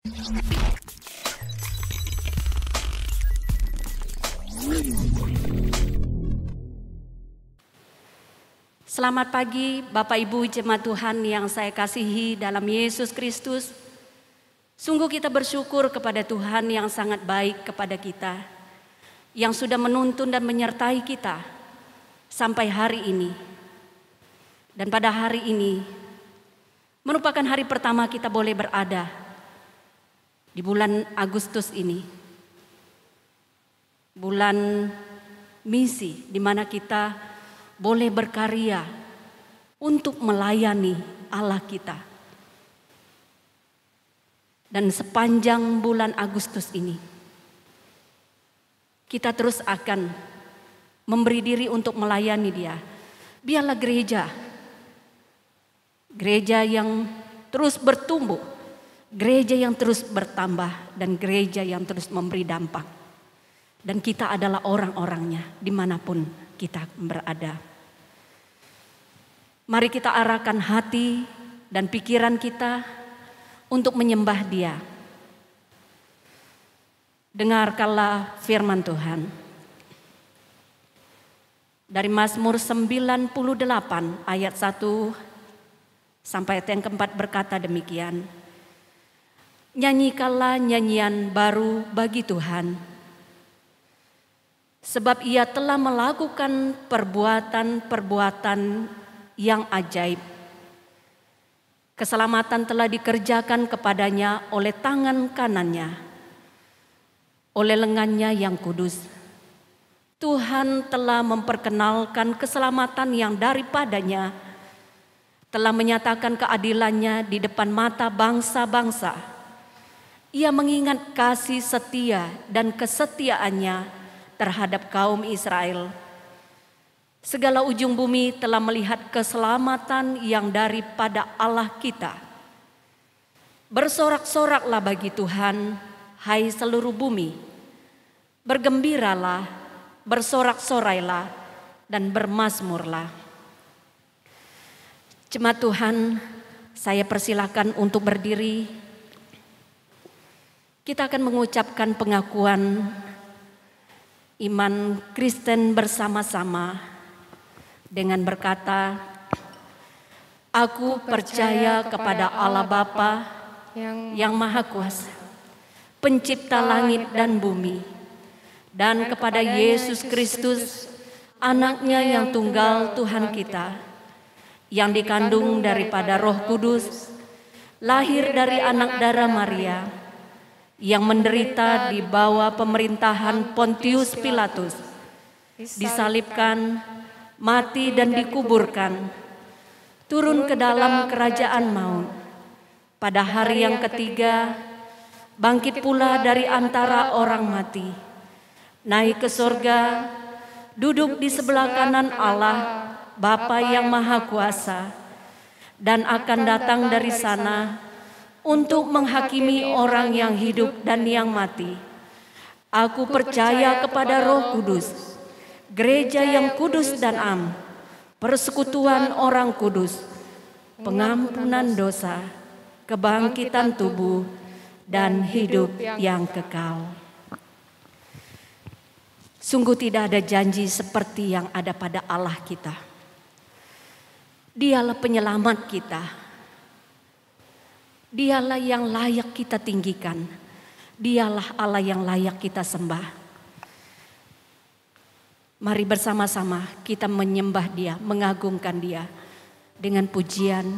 Selamat pagi Bapak Ibu jemaat Tuhan yang saya kasihi dalam Yesus Kristus. Sungguh kita bersyukur kepada Tuhan yang sangat baik kepada kita, yang sudah menuntun dan menyertai kita sampai hari ini. Dan pada hari ini merupakan hari pertama kita boleh berada di bulan Agustus ini. Bulan misi di mana kita boleh berkarya untuk melayani Allah kita. Dan sepanjang bulan Agustus ini kita terus akan memberi diri untuk melayani Dia. Biarlah gereja yang terus bertumbuh, gereja yang terus bertambah, dan gereja yang terus memberi dampak. Dan kita adalah orang-orangnya dimanapun kita berada. Mari kita arahkan hati dan pikiran kita untuk menyembah Dia. Dengarkanlah firman Tuhan. Dari Mazmur 98 ayat 1 sampai ayat yang keempat berkata demikian. Nyanyikanlah nyanyian baru bagi Tuhan, sebab Ia telah melakukan perbuatan-perbuatan yang ajaib. Keselamatan telah dikerjakan kepadanya oleh tangan kanannya, oleh lengannya yang kudus. Tuhan telah memperkenalkan keselamatan yang daripadanya, telah menyatakan keadilannya di depan mata bangsa-bangsa. Ia mengingat kasih setia dan kesetiaannya terhadap kaum Israel. Segala ujung bumi telah melihat keselamatan yang daripada Allah kita. Bersorak-soraklah bagi Tuhan, hai seluruh bumi. Bergembiralah, bersorak-sorailah, dan bermazmurlah. Jemaat Tuhan, saya persilakan untuk berdiri. Kita akan mengucapkan pengakuan iman Kristen bersama-sama dengan berkata, aku percaya kepada Allah Bapa yang Maha Kuasa, pencipta langit dan bumi, dan kepada Yesus Kristus, anaknya yang tunggal Tuhan kita, yang dikandung daripada Roh Kudus, lahir dari anak darah Maria, yang menderita di bawah pemerintahan Pontius Pilatus, disalibkan, mati dan dikuburkan, turun ke dalam kerajaan maut. Pada hari yang ketiga, bangkit pula dari antara orang mati, naik ke sorga, duduk di sebelah kanan Allah, Bapa yang Maha Kuasa, dan akan datang dari sana untuk menghakimi orang yang hidup dan yang mati. Aku percaya kepada Roh Kudus, gereja yang kudus dan am, persekutuan orang kudus, pengampunan dosa, kebangkitan tubuh, dan hidup yang kekal. Sungguh tidak ada janji seperti yang ada pada Allah kita. Dialah penyelamat kita. Dialah yang layak kita tinggikan. Dialah Allah yang layak kita sembah. Mari bersama-sama kita menyembah Dia, mengagungkan Dia dengan pujian,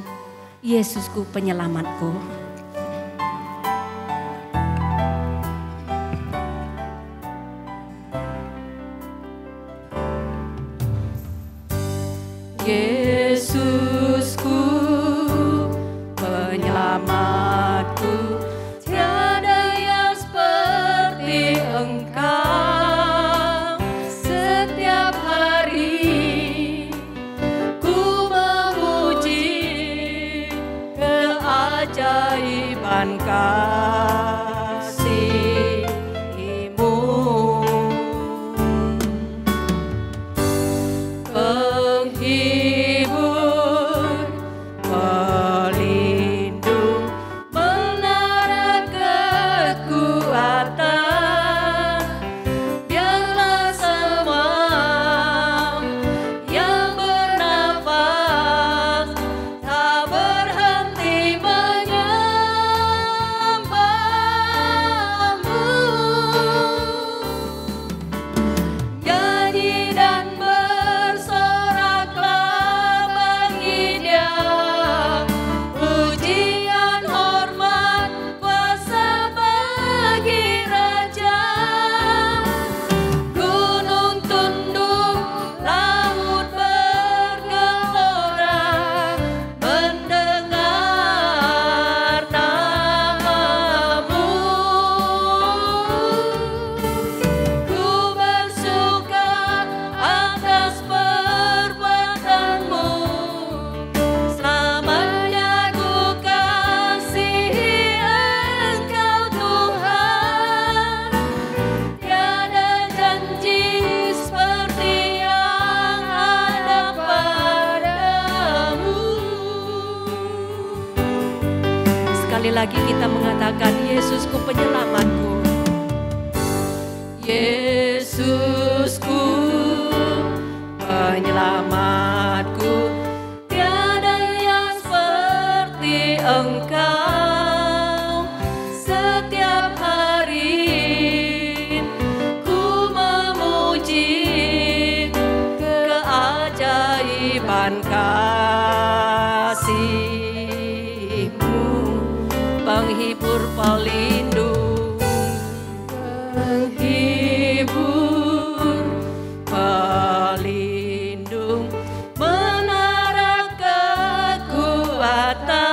Yesusku penyelamatku. Yesusku penyelamatku, tiada yang seperti Engkau. Keajaiban kasih-Mu, penghidupan mengatakan, Yesusku penyelamatku. Yesusku penyelamatku, tiada yang seperti Engkau. Setiap hari ku memuji keajaiban kasih-Mu, penghibur pelindung, penghibur pelindung, menara kekuatan.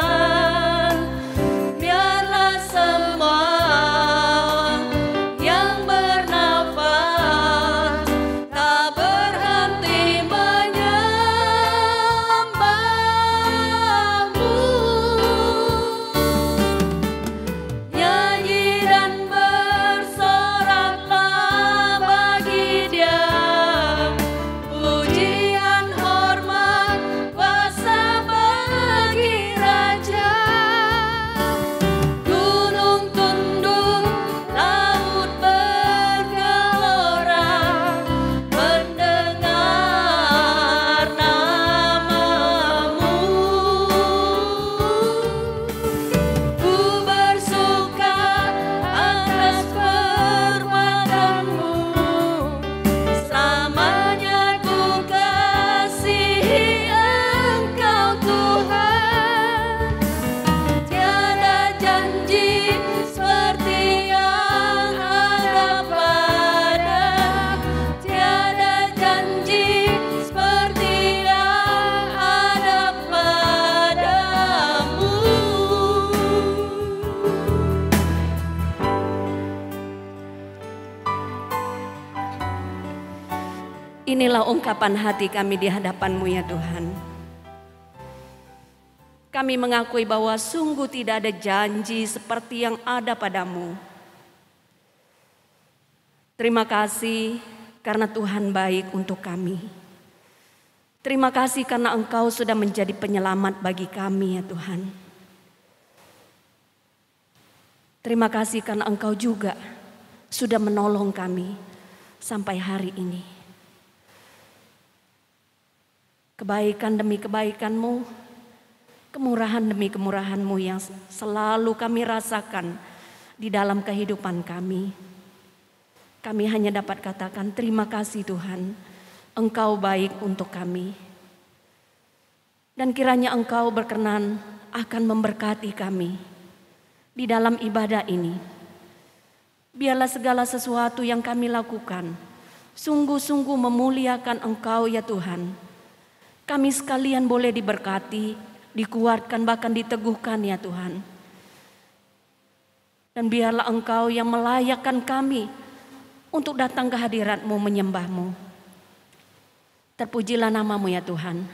Biarlah semua yang bernafas tak berhenti menyembah-Mu. Nyanyi dan bersoraklah bagi Dia, pujian, hormat, kuasa bagi Raja. Gunung tunduk, laut bergelora, mendengar nama-Mu. Ku bersuka atas perbuatan-Mu, selamanya ku kasihi Engkau Tuhan. Tiada janji seperti yang ada pada, tiada janji seperti yang ada padamu. Inilah ungkapan hati kami di hadapan-Mu ya Tuhan. Kami mengakui bahwa sungguh tidak ada janji seperti yang ada padamu. Terima kasih karena Tuhan baik untuk kami. Terima kasih karena Engkau sudah menjadi penyelamat bagi kami ya Tuhan. Terima kasih karena Engkau juga sudah menolong kami sampai hari ini. Kebaikan demi kebaikan-Mu, kemurahan demi kemurahan-Mu yang selalu kami rasakan di dalam kehidupan kami. Kami hanya dapat katakan terima kasih Tuhan, Engkau baik untuk kami. Dan kiranya Engkau berkenan akan memberkati kami di dalam ibadah ini. Biarlah segala sesuatu yang kami lakukan sungguh-sungguh memuliakan Engkau ya Tuhan. Kami sekalian boleh diberkati, dikuatkan, bahkan diteguhkan ya Tuhan. Dan biarlah Engkau yang melayakkan kami untuk datang ke hadirat-Mu menyembah-Mu. Terpujilah nama-Mu ya Tuhan.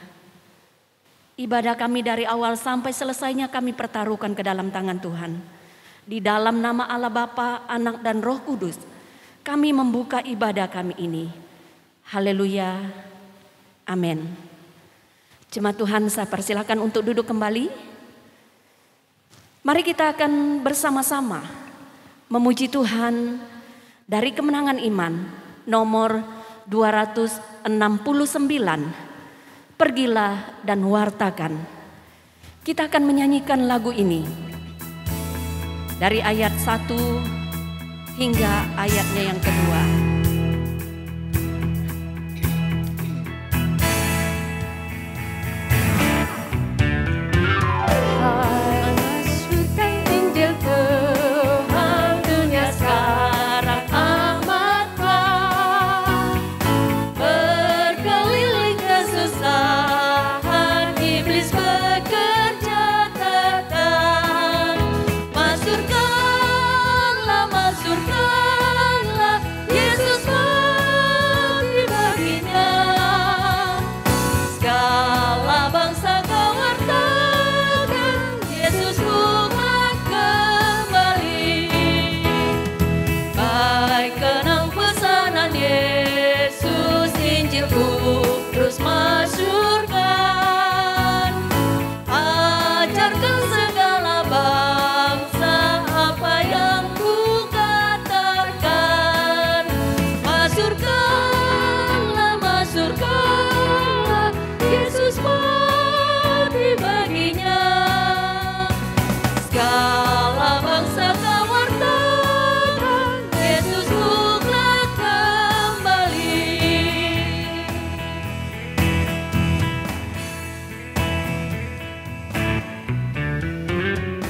Ibadah kami dari awal sampai selesainya kami pertaruhkan ke dalam tangan Tuhan. Di dalam nama Allah Bapa, Anak dan Roh Kudus, kami membuka ibadah kami ini. Haleluya. Amin. Jemaat Tuhan, saya persilakan untuk duduk kembali. Mari kita akan bersama-sama memuji Tuhan dari Kemenangan Iman nomor 269. Pergilah dan wartakan. Kita akan menyanyikan lagu ini dari ayat 1 hingga ayatnya yang kedua. Yesus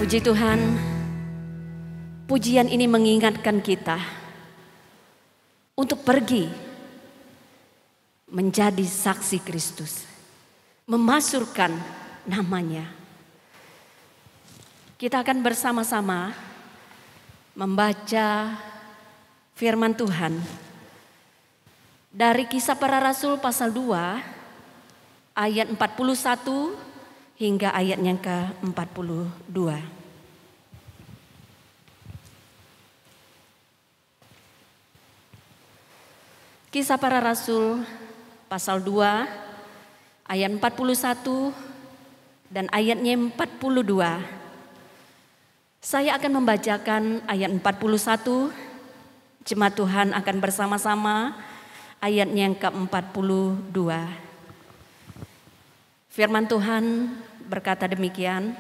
Puji Tuhan, pujian ini mengingatkan kita untuk pergi menjadi saksi Kristus, memasyurkan namanya. Kita akan bersama-sama membaca firman Tuhan dari Kisah Para Rasul pasal 2 ayat 41 hingga ayat yang ke-42. Kisah Para Rasul pasal 2 ayat 41 dan ayatnya 42. Saya akan membacakan ayat 41, jemaat Tuhan akan bersama-sama ayatnya yang ke-42. Firman Tuhan berkata demikian,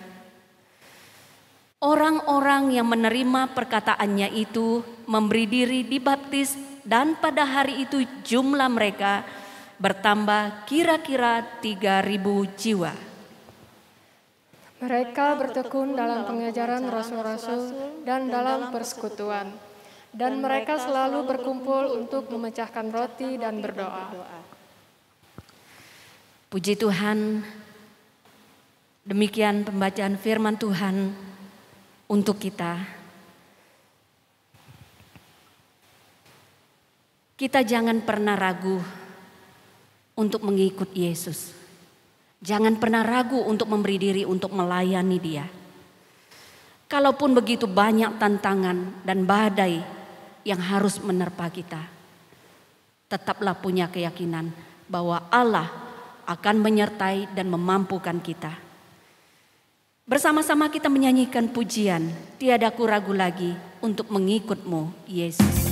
orang-orang yang menerima perkataannya itu memberi diri dibaptis, dan pada hari itu jumlah mereka bertambah kira-kira 3.000 jiwa. Mereka bertekun dalam pengajaran rasul-rasul dan dalam persekutuan, dan mereka selalu berkumpul untuk memecahkan roti dan berdoa. Puji Tuhan, demikian pembacaan firman Tuhan untuk kita. Kita jangan pernah ragu untuk mengikut Yesus. Jangan pernah ragu untuk memberi diri untuk melayani Dia. Kalaupun begitu banyak tantangan dan badai yang harus menerpa kita, tetaplah punya keyakinan bahwa Allah akan menyertai dan memampukan kita. Bersama-sama kita menyanyikan pujian, tiada ku ragu lagi untuk mengikut-Mu, Yesus.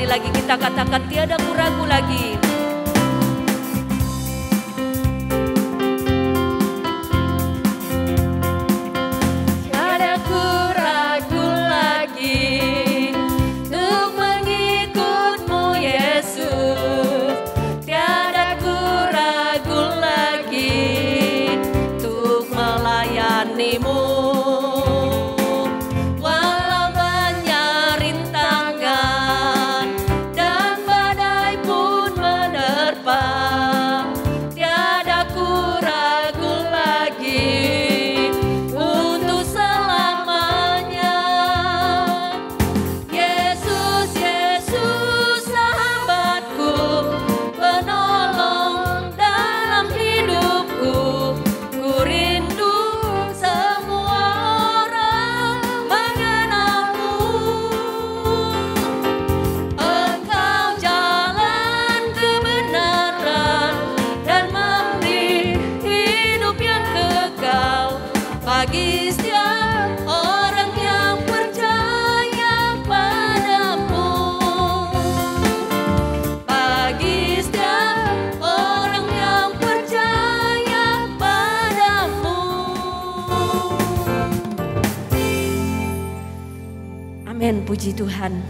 Lagi kita katakan tiada ku ragu lagi. Tiada ku ragu lagi untuk mengikut-Mu Yesus. Tiada ku ragu lagi untuk melayani-Mu. Amin, puji Tuhan.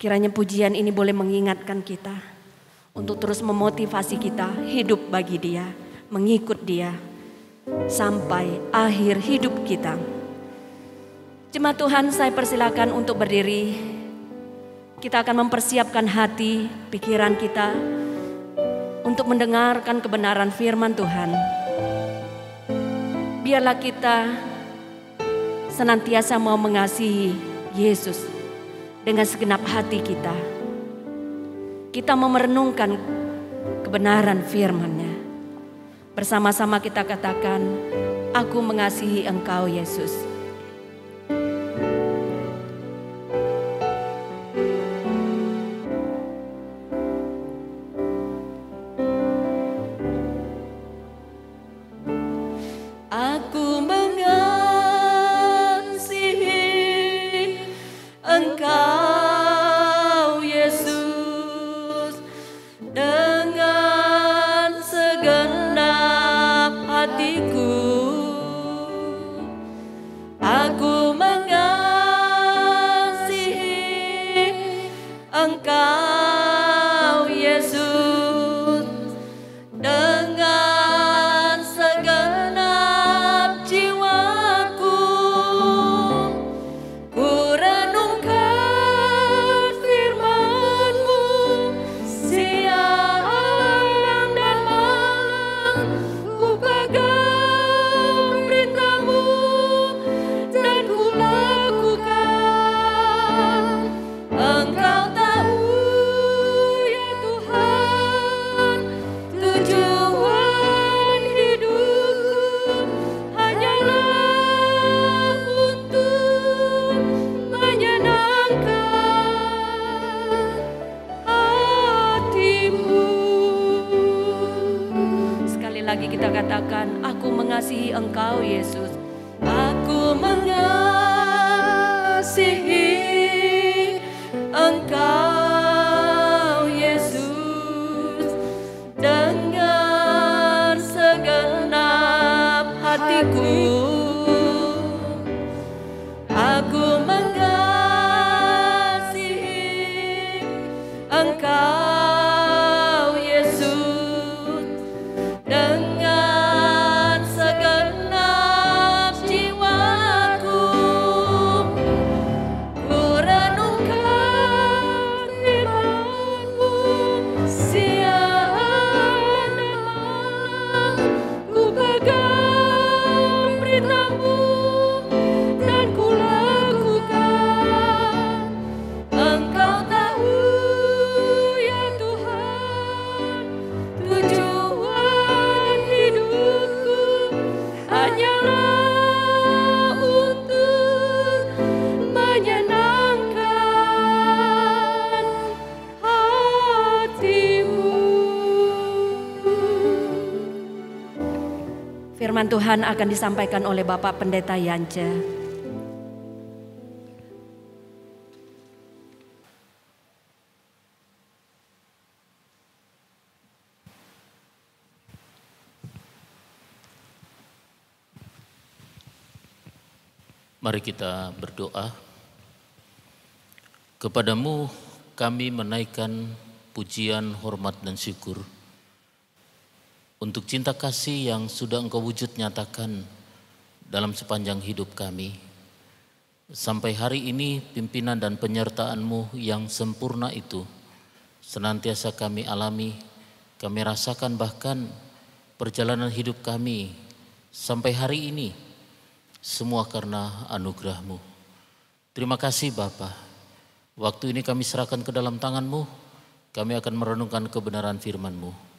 Kiranya pujian ini boleh mengingatkan kita untuk terus memotivasi kita hidup bagi Dia, mengikut Dia sampai akhir hidup kita. Jemaat Tuhan, saya persilakan untuk berdiri. Kita akan mempersiapkan hati, pikiran kita untuk mendengarkan kebenaran firman Tuhan. Biarlah kita senantiasa mau mengasihi Yesus dengan segenap hati kita. Kita mau merenungkan kebenaran firman-Nya. Bersama-sama kita katakan, aku mengasihi Engkau Yesus. Firman Tuhan akan disampaikan oleh Bapak Pendeta Yance. Mari kita berdoa. Kepadamu kami menaikkan pujian, hormat dan syukur untuk cinta kasih yang sudah Engkau wujud nyatakan dalam sepanjang hidup kami. Sampai hari ini pimpinan dan penyertaan-Mu yang sempurna itu senantiasa kami alami, kami rasakan, bahkan perjalanan hidup kami sampai hari ini semua karena anugerah-Mu. Terima kasih Bapa. Waktu ini kami serahkan ke dalam tangan-Mu. Kami akan merenungkan kebenaran firman-Mu.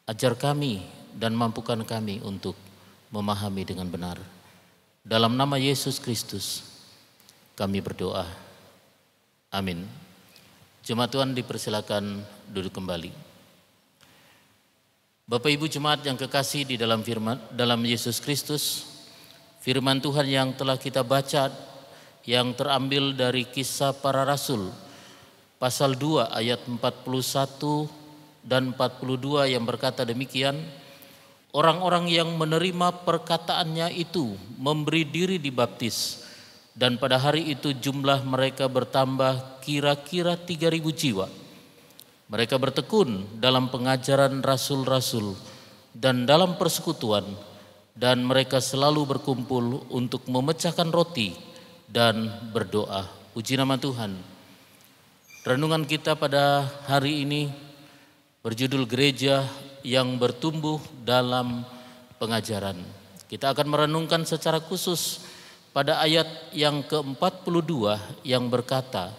Ajar kami dan mampukan kami untuk memahami dengan benar. Dalam nama Yesus Kristus kami berdoa. Amin. Jemaat Tuhan dipersilakan duduk kembali. Bapak Ibu jemaat yang kekasih di dalam Yesus Kristus, firman Tuhan yang telah kita baca yang terambil dari Kisah Para Rasul pasal 2 ayat 41 dan 42 yang berkata demikian, orang-orang yang menerima perkataannya itu memberi diri dibaptis Dan pada hari itu jumlah mereka bertambah kira-kira 3.000 jiwa. Mereka bertekun dalam pengajaran rasul-rasul dan dalam persekutuan, dan mereka selalu berkumpul untuk memecahkan roti dan berdoa. Puji nama Tuhan. Renungan kita pada hari ini berjudul Gereja yang Bertumbuh dalam Pengajaran. Kita akan merenungkan secara khusus pada ayat yang ke-42 yang berkata,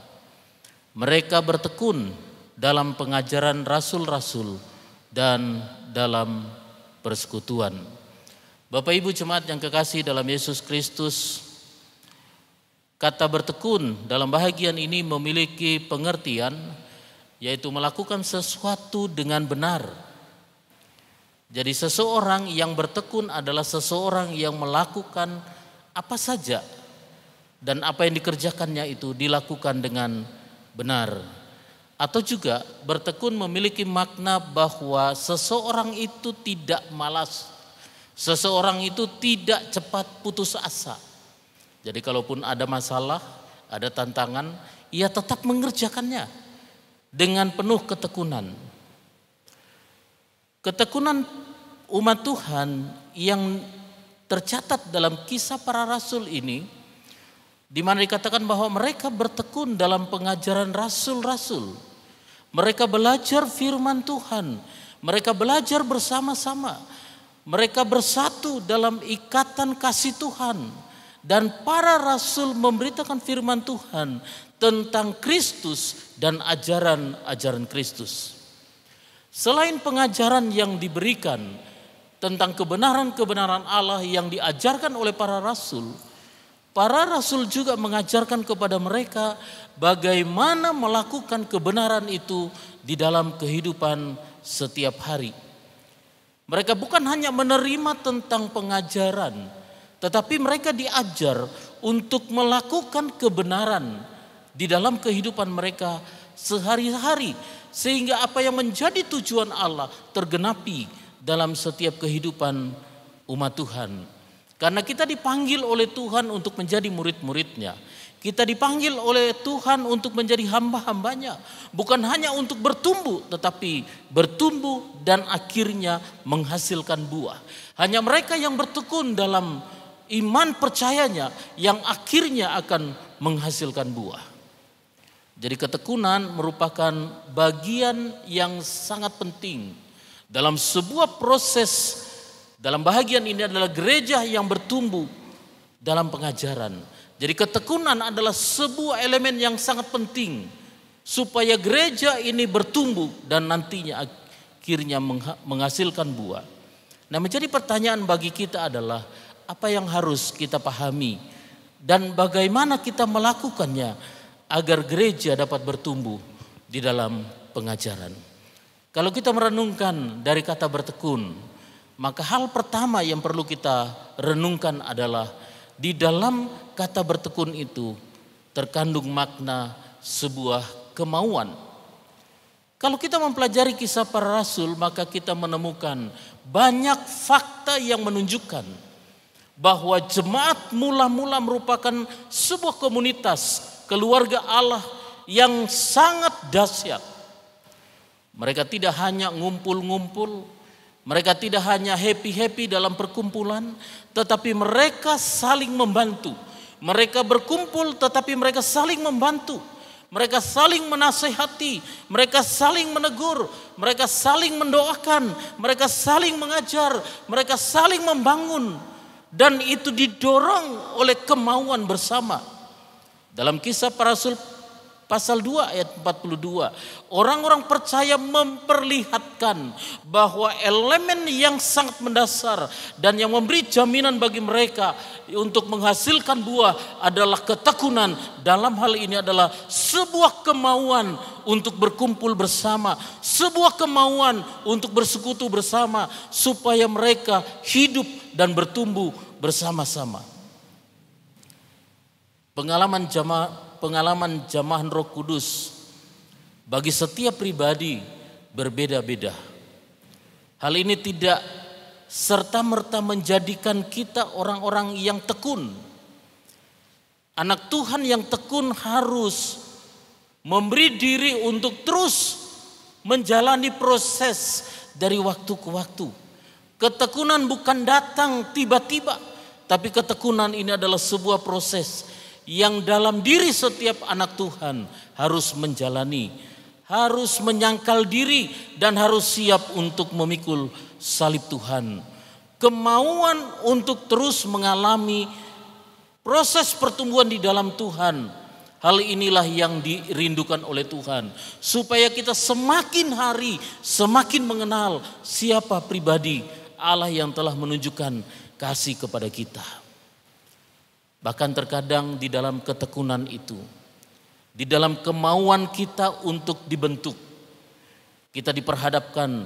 mereka bertekun dalam pengajaran rasul-rasul dan dalam persekutuan. Bapak Ibu jemaat yang kekasih dalam Yesus Kristus, kata bertekun dalam bahagian ini memiliki pengertian, yaitu melakukan sesuatu dengan benar. Jadi seseorang yang bertekun adalah seseorang yang melakukan apa saja, dan apa yang dikerjakannya itu dilakukan dengan benar. Atau juga bertekun memiliki makna bahwa seseorang itu tidak malas, seseorang itu tidak cepat putus asa. Jadi kalaupun ada masalah, ada tantangan, ia tetap mengerjakannya dengan penuh ketekunan. Ketekunan umat Tuhan yang tercatat dalam kisah para rasul ini, di mana dikatakan bahwa mereka bertekun dalam pengajaran rasul-rasul. Mereka belajar firman Tuhan, mereka belajar bersama-sama, mereka bersatu dalam ikatan kasih Tuhan, dan para rasul memberitakan firman Tuhan tentang Kristus dan ajaran-ajaran Kristus. Selain pengajaran yang diberikan tentang kebenaran-kebenaran Allah yang diajarkan oleh para rasul juga mengajarkan kepada mereka bagaimana melakukan kebenaran itu di dalam kehidupan setiap hari. Mereka bukan hanya menerima tentang pengajaran, tetapi mereka diajar untuk melakukan kebenaran di dalam kehidupan mereka sehari-hari, sehingga apa yang menjadi tujuan Allah tergenapi dalam setiap kehidupan umat Tuhan. Karena kita dipanggil oleh Tuhan untuk menjadi murid-muridnya. Kita dipanggil oleh Tuhan untuk menjadi hamba-hambanya. Bukan hanya untuk bertumbuh, tetapi bertumbuh dan akhirnya menghasilkan buah. Hanya mereka yang bertekun dalam iman percayanya yang akhirnya akan menghasilkan buah. Jadi ketekunan merupakan bagian yang sangat penting dalam sebuah proses. Dalam bahagian ini adalah gereja yang bertumbuh dalam pengajaran. Jadi ketekunan adalah sebuah elemen yang sangat penting supaya gereja ini bertumbuh dan nantinya akhirnya menghasilkan buah. Nah, menjadi pertanyaan bagi kita adalah apa yang harus kita pahami dan bagaimana kita melakukannya agar gereja dapat bertumbuh di dalam pengajaran. Kalau kita merenungkan dari kata bertekun, maka hal pertama yang perlu kita renungkan adalah di dalam kata bertekun itu terkandung makna sebuah kemauan. Kalau kita mempelajari kisah para rasul, maka kita menemukan banyak fakta yang menunjukkan bahwa jemaat mula-mula merupakan sebuah komunitas keluarga Allah yang sangat dahsyat. Mereka tidak hanya ngumpul-ngumpul, mereka tidak hanya happy-happy dalam perkumpulan, tetapi mereka saling membantu. Mereka berkumpul tetapi mereka saling membantu. Mereka saling menasehati, mereka saling menegur, mereka saling mendoakan, mereka saling mengajar, mereka saling membangun. Dan itu didorong oleh kemauan bersama. Dalam kisah para rasul pasal 2 ayat 42, orang-orang percaya memperlihatkan bahwa elemen yang sangat mendasar dan yang memberi jaminan bagi mereka untuk menghasilkan buah adalah ketekunan. Dalam hal ini adalah sebuah kemauan untuk berkumpul bersama, sebuah kemauan untuk bersekutu bersama supaya mereka hidup dan bertumbuh bersama-sama. Pengalaman jamahan Roh Kudus bagi setiap pribadi berbeda-beda. Hal ini tidak serta-merta menjadikan kita orang-orang yang tekun Anak Tuhan yang tekun harus memberi diri untuk terus menjalani proses dari waktu ke waktu. Ketekunan bukan datang tiba-tiba, tapi ketekunan ini adalah sebuah proses yang dalam diri setiap anak Tuhan harus menjalani, harus menyangkal diri dan harus siap untuk memikul salib Tuhan. Kemauan untuk terus mengalami proses pertumbuhan di dalam Tuhan. Hal inilah yang dirindukan oleh Tuhan. Supaya kita semakin hari semakin mengenal siapa pribadi Allah yang telah menunjukkan kasih kepada kita. Bahkan terkadang di dalam ketekunan itu, di dalam kemauan kita untuk dibentuk, kita diperhadapkan,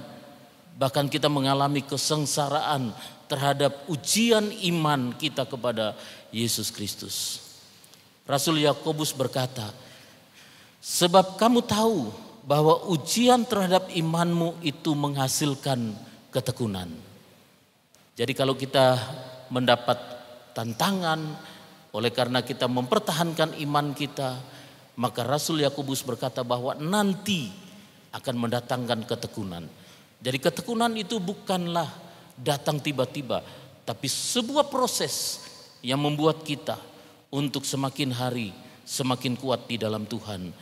bahkan kita mengalami kesengsaraan terhadap ujian iman kita kepada Yesus Kristus. Rasul Yakobus berkata, sebab kamu tahu bahwa ujian terhadap imanmu itu menghasilkan ketekunan. Jadi kalau kita mendapat tantangan oleh karena kita mempertahankan iman kita, maka Rasul Yakobus berkata bahwa nanti akan mendatangkan ketekunan. Jadi ketekunan itu bukanlah datang tiba-tiba, tapi sebuah proses yang membuat kita untuk semakin hari semakin kuat di dalam Tuhan.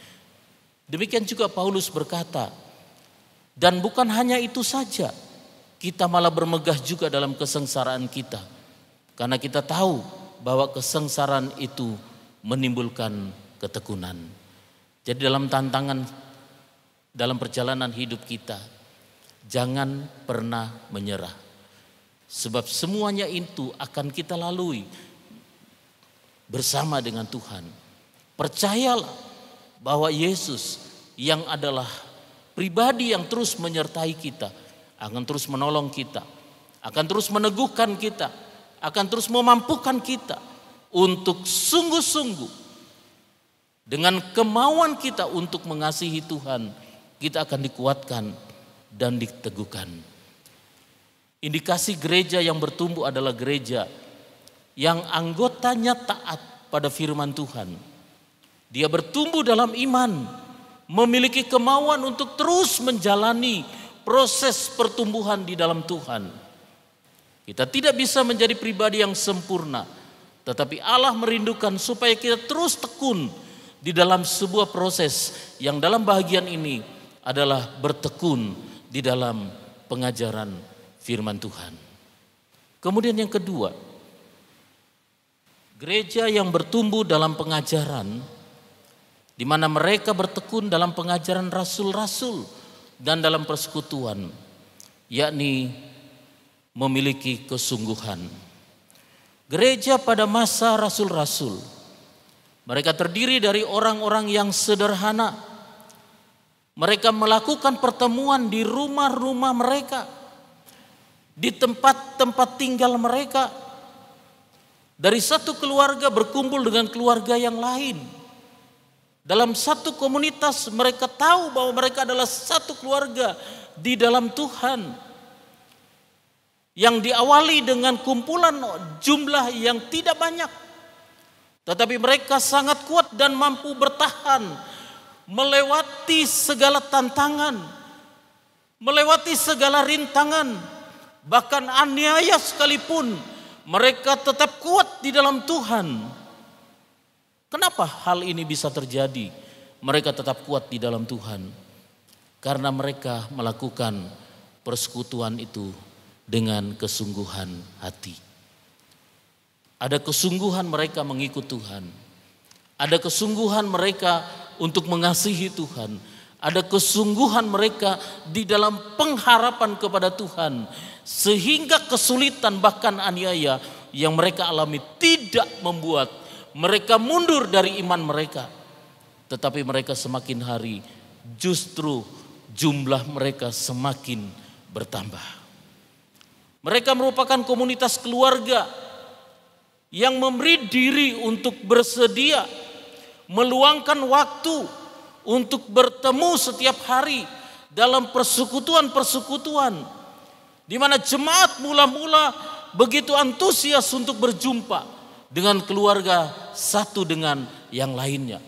Demikian juga Paulus berkata, dan bukan hanya itu saja, kita malah bermegah juga dalam kesengsaraan kita. Karena kita tahu bahwa kesengsaraan itu menimbulkan ketekunan. Jadi dalam tantangan, dalam perjalanan hidup kita, jangan pernah menyerah. Sebab semuanya itu akan kita lalui bersama dengan Tuhan. Percayalah bahwa Yesus yang adalah pribadi yang terus menyertai kita, akan terus menolong kita, akan terus meneguhkan kita, akan terus memampukan kita untuk sungguh-sungguh dengan kemauan kita untuk mengasihi Tuhan, kita akan dikuatkan dan diteguhkan. Indikasi gereja yang bertumbuh adalah gereja yang anggotanya taat pada firman Tuhan. Dia bertumbuh dalam iman, memiliki kemauan untuk terus menjalani proses pertumbuhan di dalam Tuhan. Kita tidak bisa menjadi pribadi yang sempurna, tetapi Allah merindukan supaya kita terus tekun di dalam sebuah proses yang dalam bahagian ini adalah bertekun di dalam pengajaran firman Tuhan. Kemudian yang kedua, gereja yang bertumbuh dalam pengajaran, di mana mereka bertekun dalam pengajaran rasul-rasul dan dalam persekutuan, yakni memiliki kesungguhan. Gereja pada masa rasul-rasul, mereka terdiri dari orang-orang yang sederhana. Mereka melakukan pertemuan di rumah-rumah mereka, di tempat-tempat tinggal mereka. Dari satu keluarga berkumpul dengan keluarga yang lain. Dalam satu komunitas mereka tahu bahwa mereka adalah satu keluarga di dalam Tuhan. Yang diawali dengan kumpulan jumlah yang tidak banyak. Tetapi mereka sangat kuat dan mampu bertahan melewati segala tantangan, melewati segala rintangan, bahkan aniaya sekalipun. Mereka tetap kuat di dalam Tuhan. Kenapa hal ini bisa terjadi? Mereka tetap kuat di dalam Tuhan. Karena mereka melakukan persekutuan itu dengan kesungguhan hati. Ada kesungguhan mereka mengikut Tuhan. Ada kesungguhan mereka untuk mengasihi Tuhan. Ada kesungguhan mereka di dalam pengharapan kepada Tuhan. Sehingga kesulitan bahkan aniaya yang mereka alami tidak membuat mereka mundur dari iman mereka. Tetapi mereka semakin hari justru jumlah mereka semakin bertambah. Mereka merupakan komunitas keluarga yang memberi diri untuk bersedia meluangkan waktu untuk bertemu setiap hari dalam persekutuan-persekutuan. Di mana jemaat mula-mula begitu antusias untuk berjumpa. dengan keluarga satu dengan yang lainnya.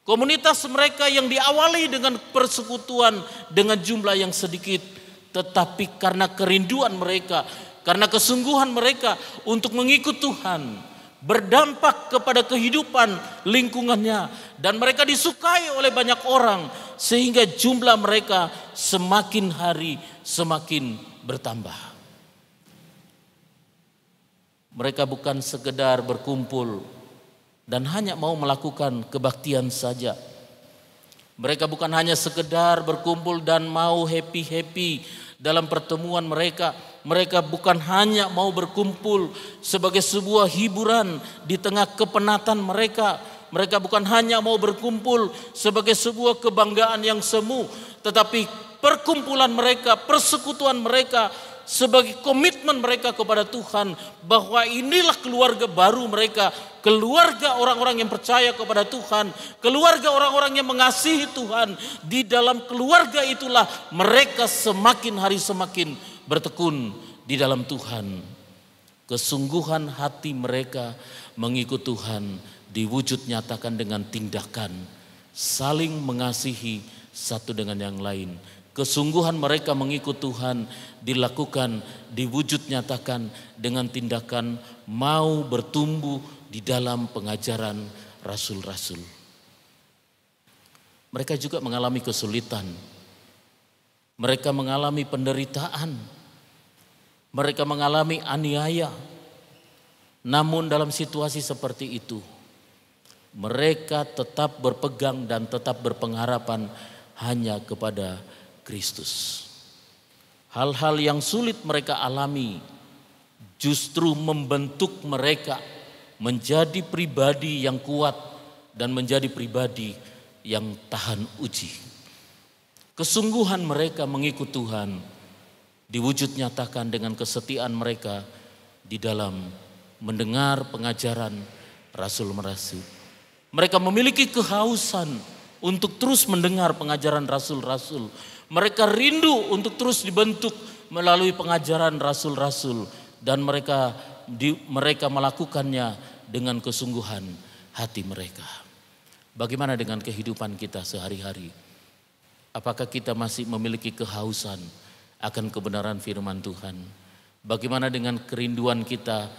Komunitas mereka yang diawali dengan persekutuan dengan jumlah yang sedikit, tetapi karena kerinduan mereka, karena kesungguhan mereka untuk mengikut Tuhan, berdampak kepada kehidupan lingkungannya, dan mereka disukai oleh banyak orang, sehingga jumlah mereka semakin hari semakin bertambah. Mereka bukan sekedar berkumpul dan hanya mau melakukan kebaktian saja. Mereka bukan hanya sekedar berkumpul dan mau happy-happy dalam pertemuan mereka. Mereka bukan hanya mau berkumpul sebagai sebuah hiburan di tengah kepenatan mereka. Mereka bukan hanya mau berkumpul sebagai sebuah kebanggaan yang semu, tetapi perkumpulan mereka, persekutuan mereka sebagai komitmen mereka kepada Tuhan, bahwa inilah keluarga baru mereka, keluarga orang-orang yang percaya kepada Tuhan, keluarga orang-orang yang mengasihi Tuhan. Di dalam keluarga itulah mereka semakin hari semakin bertekun di dalam Tuhan. Kesungguhan hati mereka mengikut Tuhan diwujud nyatakan dengan tindakan, saling mengasihi satu dengan yang lain. Kesungguhan mereka mengikut Tuhan dilakukan, diwujud nyatakan dengan tindakan mau bertumbuh di dalam pengajaran rasul-rasul. Mereka juga mengalami kesulitan. Mereka mengalami penderitaan. Mereka mengalami aniaya. Namun dalam situasi seperti itu, mereka tetap berpegang dan tetap berpengharapan hanya kepada Kristus. Hal-hal yang sulit mereka alami justru membentuk mereka menjadi pribadi yang kuat dan menjadi pribadi yang tahan uji. Kesungguhan mereka mengikut Tuhan diwujud nyatakan dengan kesetiaan mereka di dalam mendengar pengajaran rasul-rasul. Mereka memiliki kehausan untuk terus mendengar pengajaran rasul-rasul. Mereka rindu untuk terus dibentuk melalui pengajaran rasul-rasul, dan mereka melakukannya dengan kesungguhan hati mereka. Bagaimana dengan kehidupan kita sehari-hari? Apakah kita masih memiliki kehausan akan kebenaran firman Tuhan? Bagaimana dengan kerinduan kita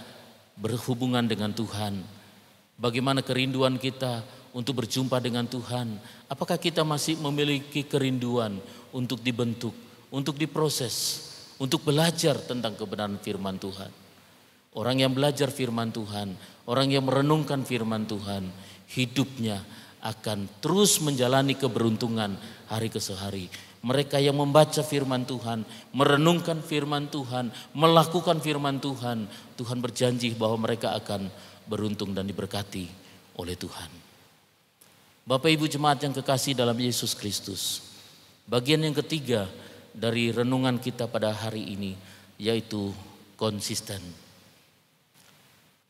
berhubungan dengan Tuhan? Bagaimana kerinduan kita untuk berjumpa dengan Tuhan? Apakah kita masih memiliki kerinduan untuk dibentuk, untuk diproses, untuk belajar tentang kebenaran firman Tuhan? Orang yang belajar firman Tuhan, orang yang merenungkan firman Tuhan, hidupnya akan terus menjalani keberuntungan hari ke hari. Mereka yang membaca firman Tuhan, merenungkan firman Tuhan, melakukan firman Tuhan, Tuhan berjanji bahwa mereka akan beruntung dan diberkati oleh Tuhan. Bapak Ibu jemaat yang kekasih dalam Yesus Kristus, bagian yang ketiga dari renungan kita pada hari ini yaitu konsisten.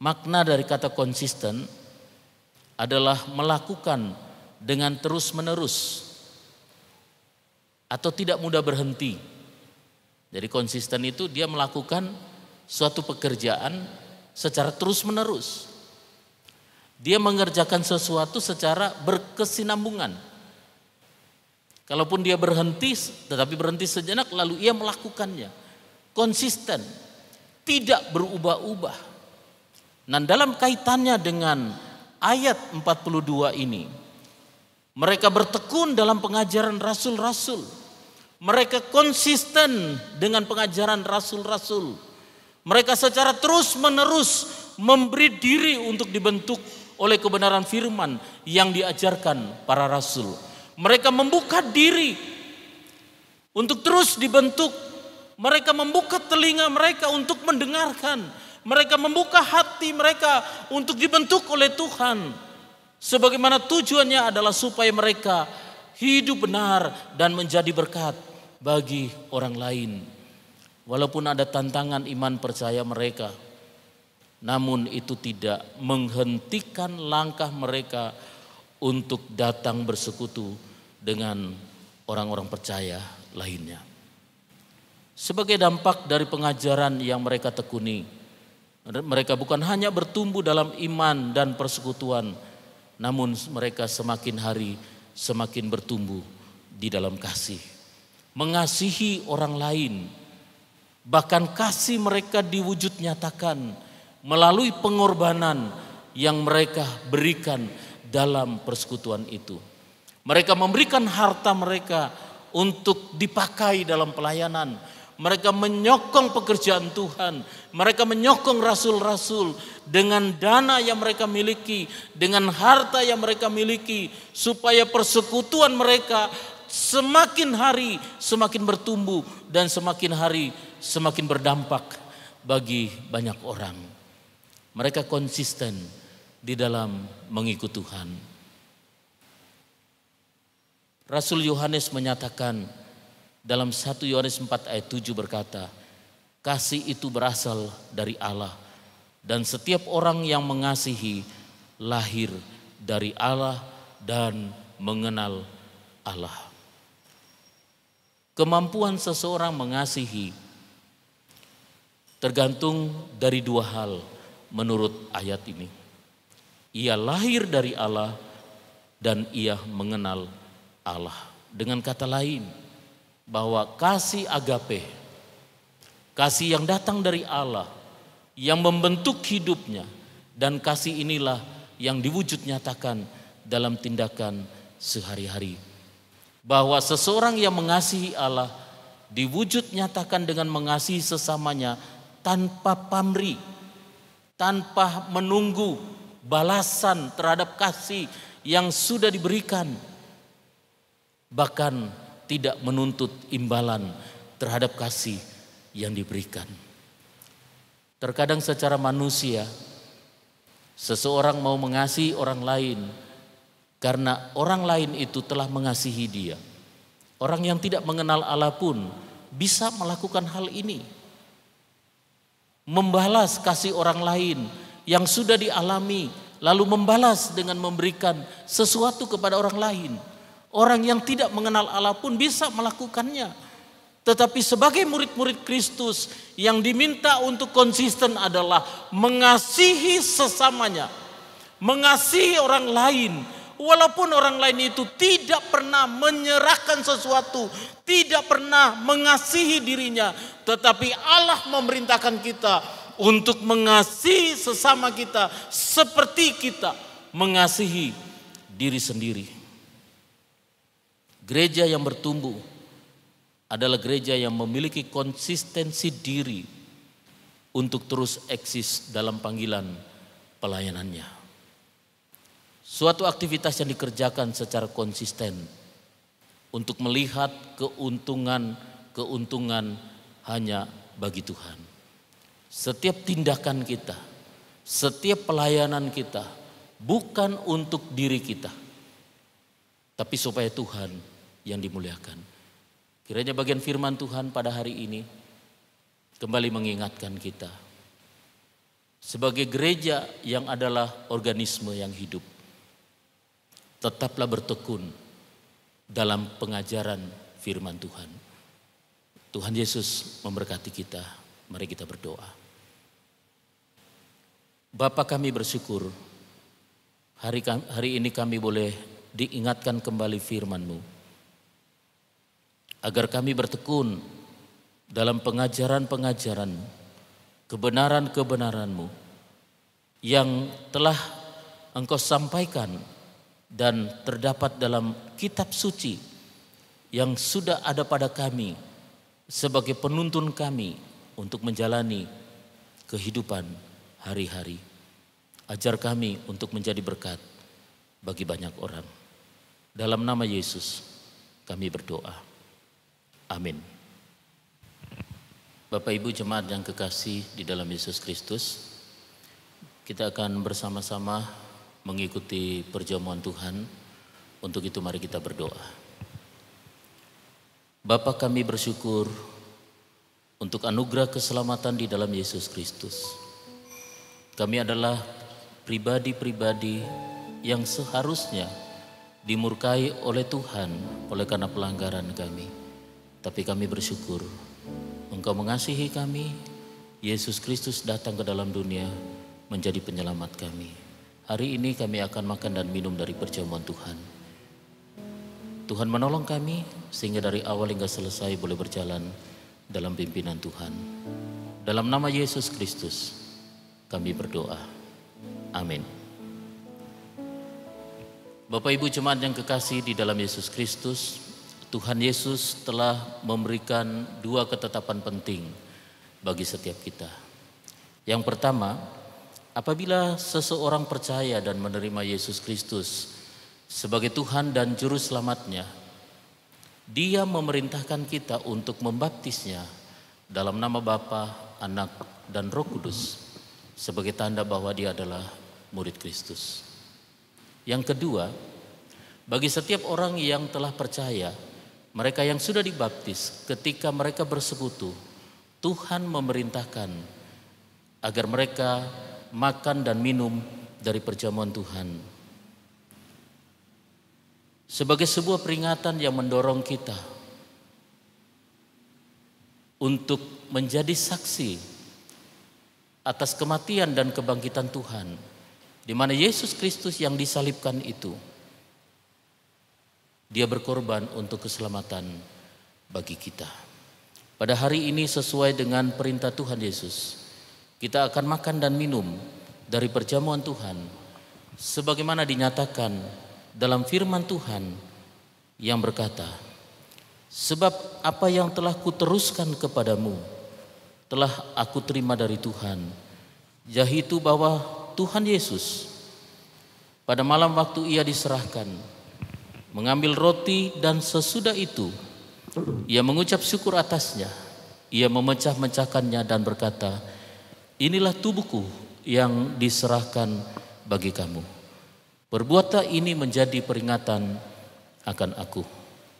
Makna dari kata konsisten adalah melakukan dengan terus-menerus atau tidak mudah berhenti. Jadi konsisten itu dia melakukan suatu pekerjaan secara terus-menerus. Dia mengerjakan sesuatu secara berkesinambungan. Kalaupun dia berhenti, tetapi berhenti sejenak lalu ia melakukannya. Konsisten, tidak berubah-ubah. Nah, dalam kaitannya dengan ayat 42 ini, mereka bertekun dalam pengajaran rasul-rasul. Mereka konsisten dengan pengajaran rasul-rasul. Mereka secara terus-menerus memberi diri untuk dibentuk oleh kebenaran firman yang diajarkan para rasul. Mereka membuka diri untuk terus dibentuk. Mereka membuka telinga mereka untuk mendengarkan. Mereka membuka hati mereka untuk dibentuk oleh Tuhan. Sebagaimana tujuannya adalah supaya mereka hidup benar dan menjadi berkat bagi orang lain. Walaupun ada tantangan iman percaya mereka, namun itu tidak menghentikan langkah mereka untuk datang bersekutu dengan orang-orang percaya lainnya. Sebagai dampak dari pengajaran yang mereka tekuni, Mereka bukan hanya bertumbuh dalam iman dan persekutuan, namun mereka semakin hari semakin bertumbuh di dalam kasih. Mengasihi orang lain, bahkan kasih mereka diwujud nyatakan melalui pengorbanan yang mereka berikan dalam persekutuan itu. Mereka memberikan harta mereka untuk dipakai dalam pelayanan. Mereka menyokong pekerjaan Tuhan. Mereka menyokong rasul-rasul dengan dana yang mereka miliki, dengan harta yang mereka miliki, supaya persekutuan mereka semakin hari semakin bertumbuh dan semakin hari semakin berdampak bagi banyak orang. Mereka konsisten di dalam mengikut Tuhan. Rasul Yohanes menyatakan dalam 1 Yohanes 4 ayat 7 berkata, kasih itu berasal dari Allah, dan setiap orang yang mengasihi lahir dari Allah dan mengenal Allah. Kemampuan seseorang mengasihi tergantung dari dua hal menurut ayat ini. Ia lahir dari Allah dan ia mengenal Allah. Dengan kata lain, bahwa kasih agape, kasih yang datang dari Allah, yang membentuk hidupnya, dan kasih inilah yang diwujud nyatakan dalam tindakan sehari-hari. Bahwa seseorang yang mengasihi Allah diwujud nyatakan dengan mengasihi sesamanya tanpa pamrih, tanpa menunggu balasan terhadap kasih yang sudah diberikan, bahkan tidak menuntut imbalan terhadap kasih yang diberikan. Terkadang secara manusia, seseorang mau mengasihi orang lain karena orang lain itu telah mengasihi dia. Orang yang tidak mengenal Allah pun bisa melakukan hal ini. Membalas kasih orang lain yang sudah dialami, lalu membalas dengan memberikan sesuatu kepada orang lain. Orang yang tidak mengenal Allah pun bisa melakukannya. Tetapi sebagai murid-murid Kristus yang diminta untuk konsisten adalah mengasihi sesamanya. Mengasihi orang lain. Walaupun orang lain itu tidak pernah menyerahkan sesuatu. Tidak pernah mengasihi dirinya. Tetapi Allah memerintahkan kita untuk mengasihi sesama kita seperti kita mengasihi diri sendiri. Gereja yang bertumbuh adalah gereja yang memiliki konsistensi diri untuk terus eksis dalam panggilan pelayanannya. Suatu aktivitas yang dikerjakan secara konsisten untuk melihat keuntungan hanya bagi Tuhan. Setiap tindakan kita, setiap pelayanan kita bukan untuk diri kita, tapi supaya Tuhan yang dimuliakan. Kiranya bagian firman Tuhan pada hari ini kembali mengingatkan kita sebagai gereja yang adalah organisme yang hidup. Tetaplah bertekun dalam pengajaran firman Tuhan. Tuhan Yesus memberkati kita. Mari kita berdoa. Bapa, kami bersyukur hari ini kami boleh diingatkan kembali firman-Mu. Agar kami bertekun dalam pengajaran-pengajaran-Mu, kebenaran-kebenaran-Mu yang telah Engkau sampaikan dan terdapat dalam kitab suci yang sudah ada pada kami sebagai penuntun kami untuk menjalani kehidupan hari-hari. Ajar kami untuk menjadi berkat bagi banyak orang. Dalam nama Yesus kami berdoa. Amin. Bapak Ibu jemaat yang kekasih di dalam Yesus Kristus, kita akan bersama-sama mengikuti perjamuan Tuhan. Untuk itu mari kita berdoa. Bapa, kami bersyukur untuk anugerah keselamatan di dalam Yesus Kristus. Kami adalah pribadi-pribadi yang seharusnya dimurkai oleh Tuhan oleh karena pelanggaran kami. Tapi kami bersyukur Engkau mengasihi kami, Yesus Kristus datang ke dalam dunia menjadi penyelamat kami. Hari ini kami akan makan dan minum dari perjamuan Tuhan. Tuhan menolong kami sehingga dari awal hingga selesai boleh berjalan dalam pimpinan Tuhan. Dalam nama Yesus Kristus kami berdoa. Amin. Bapak Ibu jemaat yang kekasih di dalam Yesus Kristus, Tuhan Yesus telah memberikan dua ketetapan penting bagi setiap kita. Yang pertama, apabila seseorang percaya dan menerima Yesus Kristus sebagai Tuhan dan Juru Selamatnya, Dia memerintahkan kita untuk membaptisnya dalam nama Bapa, Anak, dan Roh Kudus sebagai tanda bahwa dia adalah murid Kristus. Yang kedua, bagi setiap orang yang telah percaya, mereka yang sudah dibaptis, ketika mereka bersekutu, Tuhan memerintahkan agar mereka makan dan minum dari perjamuan Tuhan. Sebagai sebuah peringatan yang mendorong kita untuk menjadi saksi atas kematian dan kebangkitan Tuhan, di mana Yesus Kristus yang disalibkan itu, Dia berkorban untuk keselamatan bagi kita. Pada hari ini sesuai dengan perintah Tuhan Yesus, kita akan makan dan minum dari perjamuan Tuhan sebagaimana dinyatakan dalam firman Tuhan yang berkata, sebab apa yang telah kuteruskan kepadamu telah aku terima dari Tuhan, yaitu bahwa Tuhan Yesus pada malam waktu ia diserahkan mengambil roti dan sesudah itu ia mengucap syukur atasnya, ia memecah-mecahkannya dan berkata, inilah tubuhku yang diserahkan bagi kamu. Perbuatlah ini menjadi peringatan akan aku.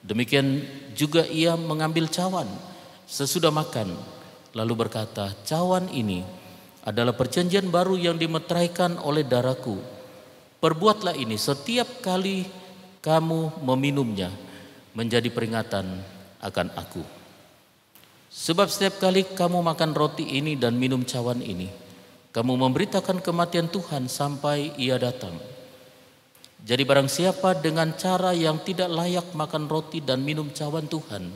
Demikian juga ia mengambil cawan sesudah makan, lalu berkata, cawan ini adalah perjanjian baru yang dimeteraikan oleh darahku. Perbuatlah ini setiap kali kamu meminumnya menjadi peringatan akan aku. Sebab setiap kali kamu makan roti ini dan minum cawan ini, kamu memberitakan kematian Tuhan sampai ia datang. Jadi barang siapa dengan cara yang tidak layak makan roti dan minum cawan Tuhan,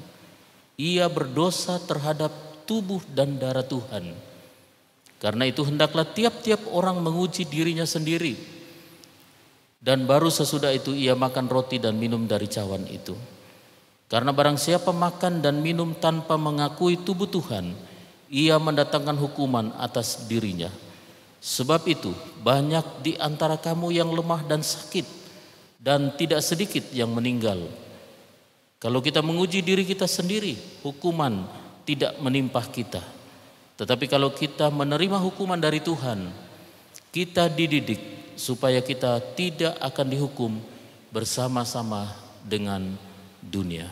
ia berdosa terhadap tubuh dan darah Tuhan. Karena itu hendaklah tiap-tiap orang menguji dirinya sendiri, dan baru sesudah itu ia makan roti dan minum dari cawan itu. Karena barang siapa makan dan minum tanpa mengakui tubuh Tuhan, ia mendatangkan hukuman atas dirinya. Sebab itu banyak di antara kamu yang lemah dan sakit, dan tidak sedikit yang meninggal. Kalau kita menguji diri kita sendiri, hukuman tidak menimpa kita. Tetapi kalau kita menerima hukuman dari Tuhan, kita dididik supaya kita tidak akan dihukum bersama-sama dengan dunia.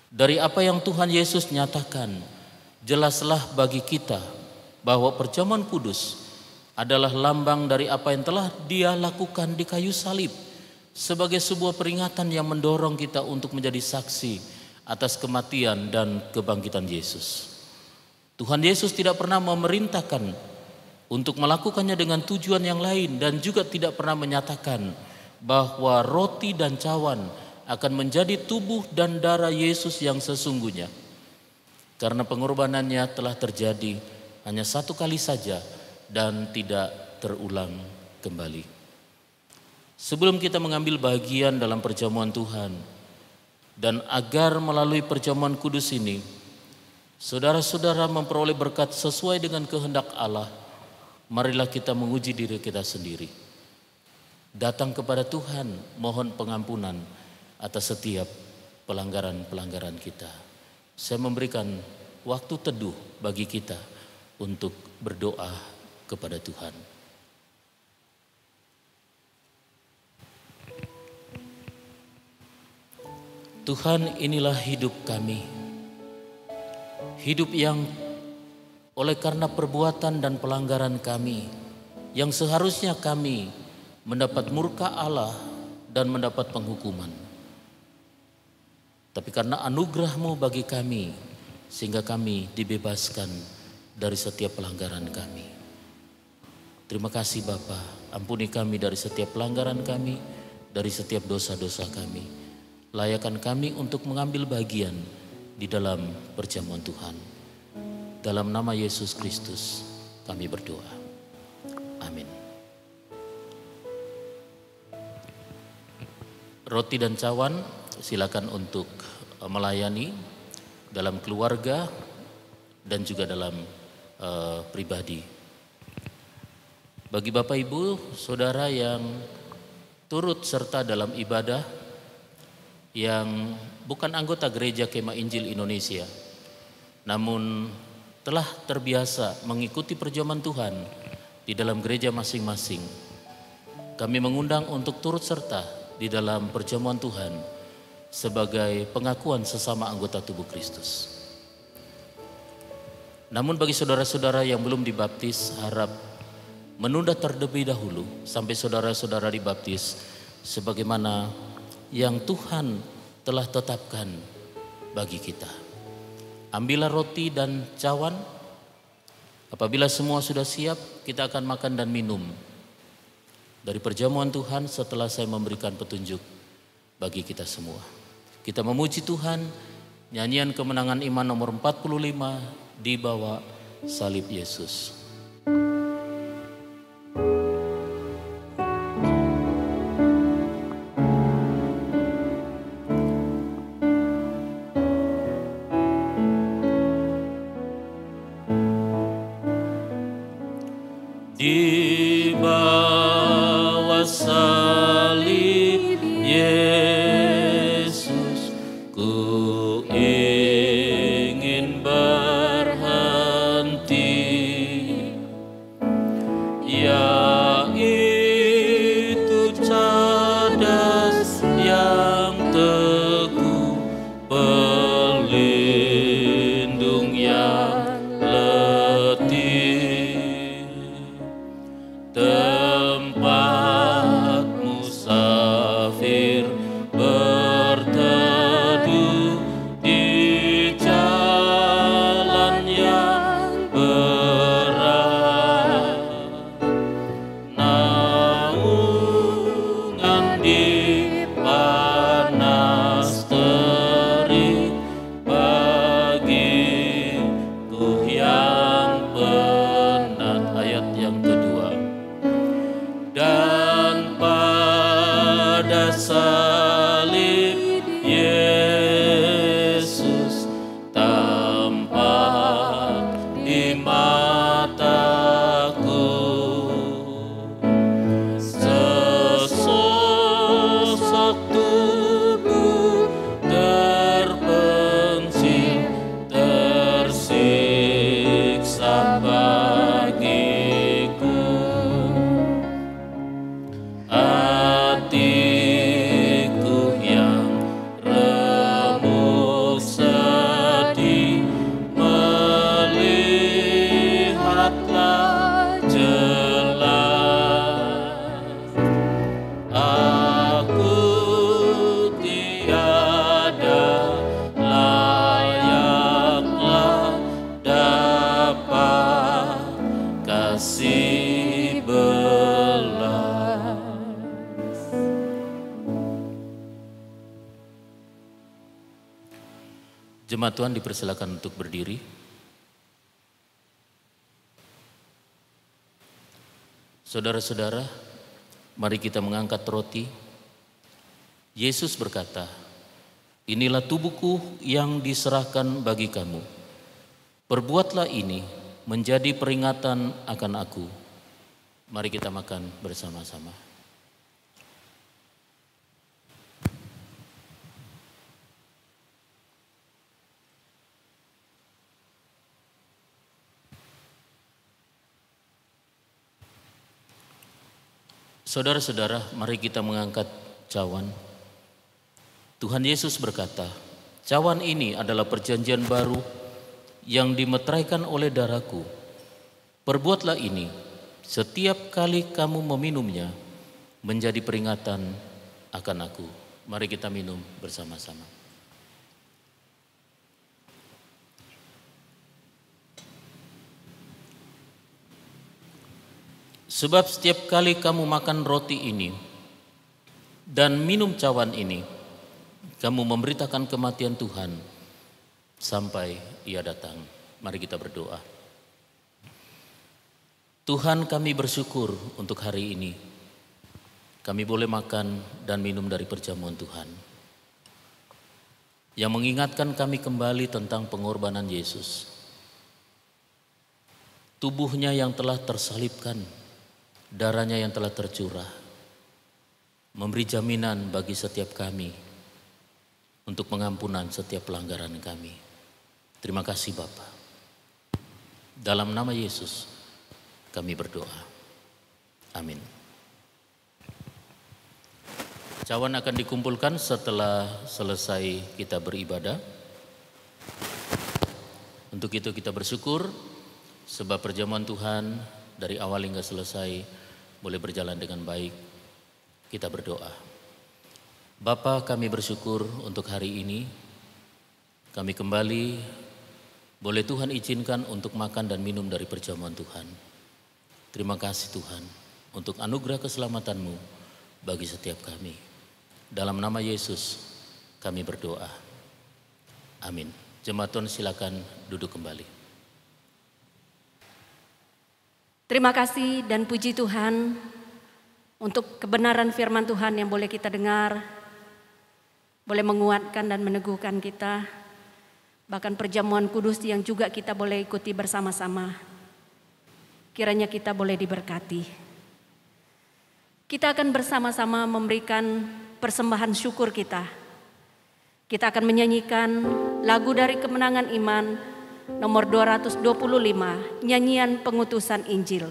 Dari apa yang Tuhan Yesus nyatakan, jelaslah bagi kita bahwa perjamuan kudus adalah lambang dari apa yang telah Dia lakukan di kayu salib, sebagai sebuah peringatan yang mendorong kita untuk menjadi saksi atas kematian dan kebangkitan Yesus. Tuhan Yesus tidak pernah memerintahkan untuk melakukannya dengan tujuan yang lain, dan juga tidak pernah menyatakan bahwa roti dan cawan akan menjadi tubuh dan darah Yesus yang sesungguhnya. Karena pengorbanannya telah terjadi hanya satu kali saja dan tidak terulang kembali. Sebelum kita mengambil bagian dalam perjamuan Tuhan, dan agar melalui perjamuan kudus ini saudara-saudara memperoleh berkat sesuai dengan kehendak Allah, marilah kita menguji diri kita sendiri. Datang kepada Tuhan, mohon pengampunan atas setiap pelanggaran-pelanggaran kita. Saya memberikan waktu teduh bagi kita untuk berdoa kepada Tuhan. Tuhan, inilah hidup kami. Hidup yang oleh karena perbuatan dan pelanggaran kami, yang seharusnya kami mendapat murka Allah dan mendapat penghukuman. Tapi karena anugerah-Mu bagi kami, sehingga kami dibebaskan dari setiap pelanggaran kami. Terima kasih Bapa, ampuni kami dari setiap pelanggaran kami, dari setiap dosa-dosa kami. Layakan kami untuk mengambil bagian di dalam perjamuan Tuhan. Dalam nama Yesus Kristus kami berdoa. Amin. Roti dan cawan silakan untuk melayani dalam keluarga dan juga dalam pribadi. Bagi Bapak Ibu, Saudara yang turut serta dalam ibadah yang bukan anggota Gereja Kemah Injil Indonesia, namun telah terbiasa mengikuti perjamuan Tuhan di dalam gereja masing-masing, kami mengundang untuk turut serta di dalam perjamuan Tuhan sebagai pengakuan sesama anggota tubuh Kristus. Namun bagi saudara-saudara yang belum dibaptis, harap menunda terlebih dahulu sampai saudara-saudara dibaptis sebagaimana yang Tuhan telah tetapkan bagi kita. Ambillah roti dan cawan. Apabila semua sudah siap, kita akan makan dan minum dari perjamuan Tuhan setelah saya memberikan petunjuk bagi kita semua. Kita memuji Tuhan, nyanyian kemenangan iman nomor 45, di bawah salib Yesus. Di bawah salib Yesus, ku ingin berhenti, yaitu cadas yang teguh, pelindung yang letih, tempat musafir berteduh di jalan yang berat, naungan di panas terik bagiku yang penat. Ayat yang kedua. Dan pada salib Yesus tampak di mataku, sesosok tubuh terpencil, tersiksa bagiku. Hatiku yang remuk sedih, melihatlah jelas, aku tiada layaklah dapat kasih belas. Jemaat Tuhan dipersilakan untuk berdiri. Saudara-saudara, mari kita mengangkat roti. Yesus berkata, "Inilah tubuhku yang diserahkan bagi kamu. Perbuatlah ini menjadi peringatan akan aku." Mari kita makan bersama-sama. Saudara-saudara, mari kita mengangkat cawan. Tuhan Yesus berkata, "Cawan ini adalah perjanjian baru yang dimeteraikan oleh darahku. Perbuatlah ini setiap kali kamu meminumnya menjadi peringatan akan aku." Mari kita minum bersama-sama. Sebab setiap kali kamu makan roti ini dan minum cawan ini, kamu memberitakan kematian Tuhan sampai Ia datang. Mari kita berdoa. Tuhan, kami bersyukur untuk hari ini. Kami boleh makan dan minum dari perjamuan Tuhan, yang mengingatkan kami kembali tentang pengorbanan Yesus. Tubuhnya yang telah tersalibkan, darahnya yang telah tercurah, memberi jaminan bagi setiap kami untuk pengampunan setiap pelanggaran kami. Terima kasih Bapa. Dalam nama Yesus kami berdoa. Amin. Cawan akan dikumpulkan setelah selesai kita beribadah. Untuk itu kita bersyukur sebab perjamuan Tuhan dari awal hingga selesai boleh berjalan dengan baik. Kita berdoa. Bapa, kami bersyukur untuk hari ini. Kami kembali boleh Tuhan izinkan untuk makan dan minum dari perjamuan Tuhan. Terima kasih Tuhan untuk anugerah keselamatan-Mu bagi setiap kami. Dalam nama Yesus kami berdoa. Amin. Jemaat Tuhan silakan duduk kembali. Terima kasih dan puji Tuhan untuk kebenaran firman Tuhan yang boleh kita dengar, boleh menguatkan dan meneguhkan kita. Bahkan perjamuan kudus yang juga kita boleh ikuti bersama-sama. Kiranya kita boleh diberkati. Kita akan bersama-sama memberikan persembahan syukur kita. Kita akan menyanyikan lagu dari Kemenangan Iman nomor 225, nyanyian pengutusan Injil.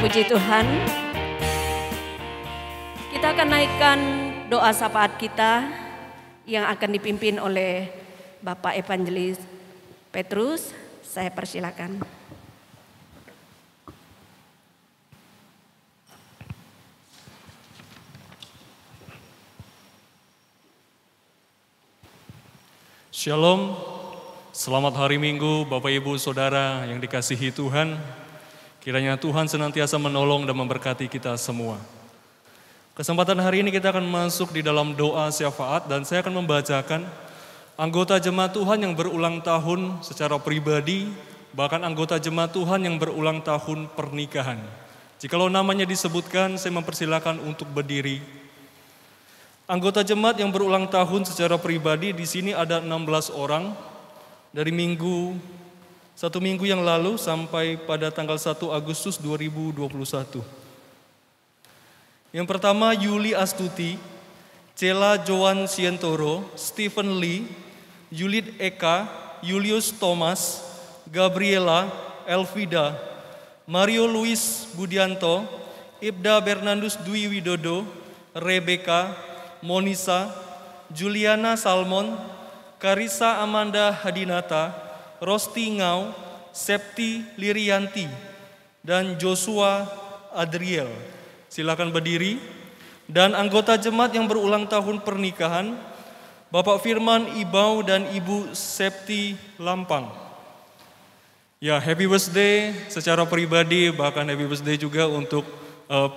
Puji Tuhan. Kita akan naikkan doa syafaat kita yang akan dipimpin oleh Bapak Evangelis Petrus. Saya persilakan. Shalom, selamat hari Minggu Bapak Ibu Saudara yang dikasihi Tuhan. Kiranya Tuhan senantiasa menolong dan memberkati kita semua. Kesempatan hari ini kita akan masuk di dalam doa syafaat dan saya akan membacakan anggota jemaat Tuhan yang berulang tahun secara pribadi, bahkan anggota jemaat Tuhan yang berulang tahun pernikahan. Jikalau namanya disebutkan, saya mempersilakan untuk berdiri. Anggota jemaat yang berulang tahun secara pribadi di sini ada 16 orang dari satu minggu yang lalu sampai pada tanggal 1 Agustus 2021. Yang pertama Yuli Astuti, Cela Joan Sientoro, Stephen Lee, Yulid Eka, Julius Thomas, Gabriela, Elvida, Mario Luis Budianto, Ibda Bernardus Dwi Widodo, Rebecca, Monisa, Juliana Salmon, Karisa Amanda Hadinata, Rosti Ngau, Septi Lirianti, dan Joshua Adriel. Silakan berdiri. Dan anggota jemaat yang berulang tahun pernikahan, Bapak Firman Ibau dan Ibu Septi Lampang. Ya, happy birthday secara pribadi, bahkan happy birthday juga untuk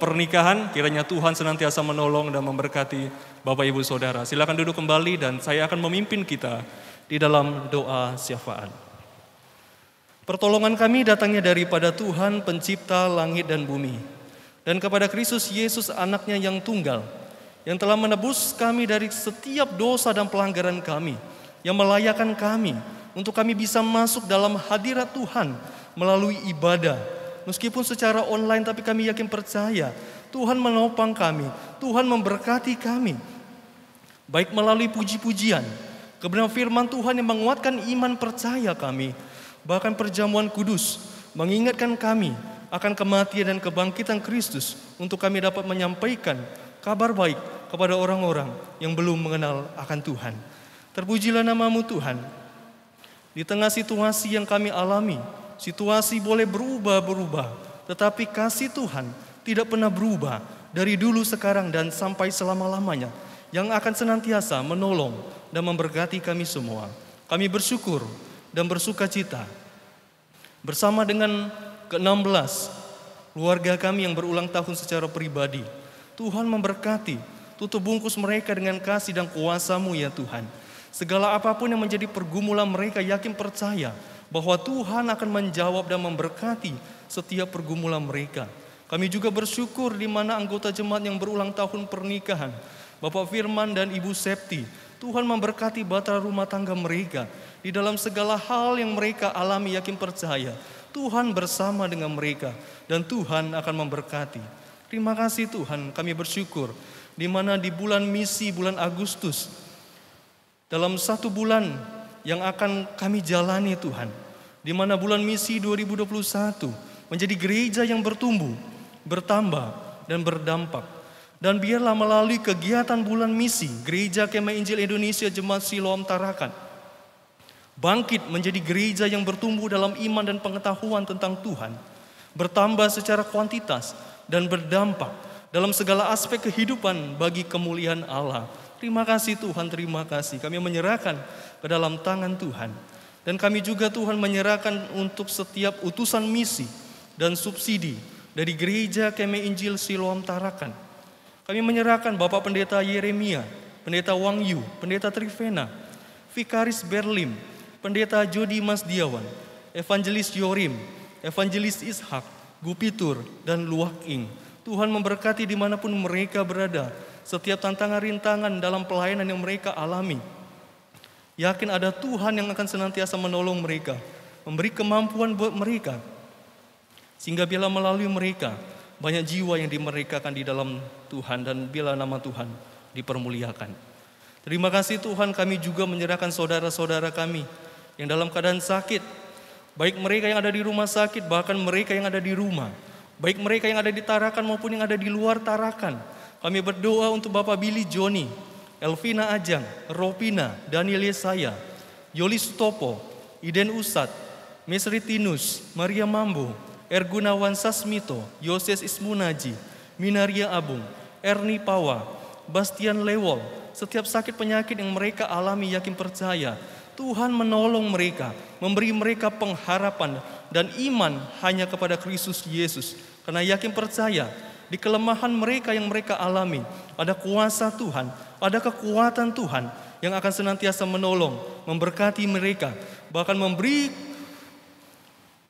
pernikahan. Kiranya Tuhan senantiasa menolong dan memberkati Bapak Ibu Saudara. Silakan duduk kembali dan saya akan memimpin kita di dalam doa syafaat. Pertolongan kami datangnya daripada Tuhan pencipta langit dan bumi, dan kepada Kristus Yesus anaknya yang tunggal, yang telah menebus kami dari setiap dosa dan pelanggaran kami, yang melayakkan kami untuk kami bisa masuk dalam hadirat Tuhan melalui ibadah. Meskipun secara online, tapi kami yakin percaya Tuhan menopang kami, Tuhan memberkati kami, baik melalui puji-pujian, kebenaran firman Tuhan yang menguatkan iman percaya kami, bahkan perjamuan kudus mengingatkan kami akan kematian dan kebangkitan Kristus untuk kami dapat menyampaikan kabar baik kepada orang-orang yang belum mengenal akan Tuhan. Terpujilah nama-Mu Tuhan. Di tengah situasi yang kami alami, situasi boleh berubah-berubah, tetapi kasih Tuhan tidak pernah berubah dari dulu, sekarang, dan sampai selama-lamanya, yang akan senantiasa menolong dan memberkati kami semua. Kami bersyukur dan bersuka cita bersama dengan ke-16 keluarga kami yang berulang tahun secara pribadi. Tuhan memberkati, tutup bungkus mereka dengan kasih dan kuasa-Mu ya Tuhan. Segala apapun yang menjadi pergumulan mereka, yakin percaya bahwa Tuhan akan menjawab dan memberkati setiap pergumulan mereka. Kami juga bersyukur di mana anggota jemaat yang berulang tahun pernikahan, Bapak Firman dan Ibu Septi. Tuhan memberkati bahtera rumah tangga mereka. Di dalam segala hal yang mereka alami, yakin percaya Tuhan bersama dengan mereka dan Tuhan akan memberkati. Terima kasih Tuhan, kami bersyukur di mana di bulan misi, bulan Agustus, dalam 1 bulan yang akan kami jalani Tuhan, di mana bulan misi 2021 menjadi gereja yang bertumbuh, bertambah, dan berdampak. Dan biarlah melalui kegiatan bulan misi, Gereja Kemah Injil Indonesia Jemaat Siloam Tarakan bangkit menjadi gereja yang bertumbuh dalam iman dan pengetahuan tentang Tuhan, bertambah secara kuantitas dan berdampak dalam segala aspek kehidupan bagi kemuliaan Allah. Terima kasih Tuhan, terima kasih. Kami menyerahkan ke dalam tangan Tuhan. Dan kami juga Tuhan menyerahkan untuk setiap utusan misi dan subsidi dari Gereja Kemah Injil Siloam Tarakan. Kami menyerahkan Bapak Pendeta Yeremia, Pendeta Wangyu, Pendeta Trivena, Vikaris Berlim, Pendeta Jody Masdiawan, Evangelis Yorim, Evangelis Ishak, Gupitur, dan Luaking. Tuhan memberkati dimanapun mereka berada, setiap tantangan rintangan dalam pelayanan yang mereka alami. Yakin ada Tuhan yang akan senantiasa menolong mereka, memberi kemampuan buat mereka, sehingga bila melalui mereka banyak jiwa yang dimerdekakan di dalam Tuhan, dan bila nama Tuhan dipermuliakan. Terima kasih Tuhan, kami juga menyerahkan saudara-saudara kami yang dalam keadaan sakit, baik mereka yang ada di rumah sakit, bahkan mereka yang ada di rumah, baik mereka yang ada di Tarakan maupun yang ada di luar Tarakan. Kami berdoa untuk Bapak Billy Joni, Elvina Ajang, Ropina, Daniel Yesaya, Yoli Sutopo, Iden Usat, Mesritinus, Maria Mambo, Ergunawan Sasmito, Yoses Ismunaji, Minaria Abung, Erni Pawa, Bastian Lewol. Setiap sakit penyakit yang mereka alami, yakin percaya Tuhan menolong mereka, memberi mereka pengharapan dan iman hanya kepada Kristus Yesus. Karena yakin percaya di kelemahan mereka yang mereka alami, ada kuasa Tuhan, ada kekuatan Tuhan yang akan senantiasa menolong, memberkati mereka, bahkan memberi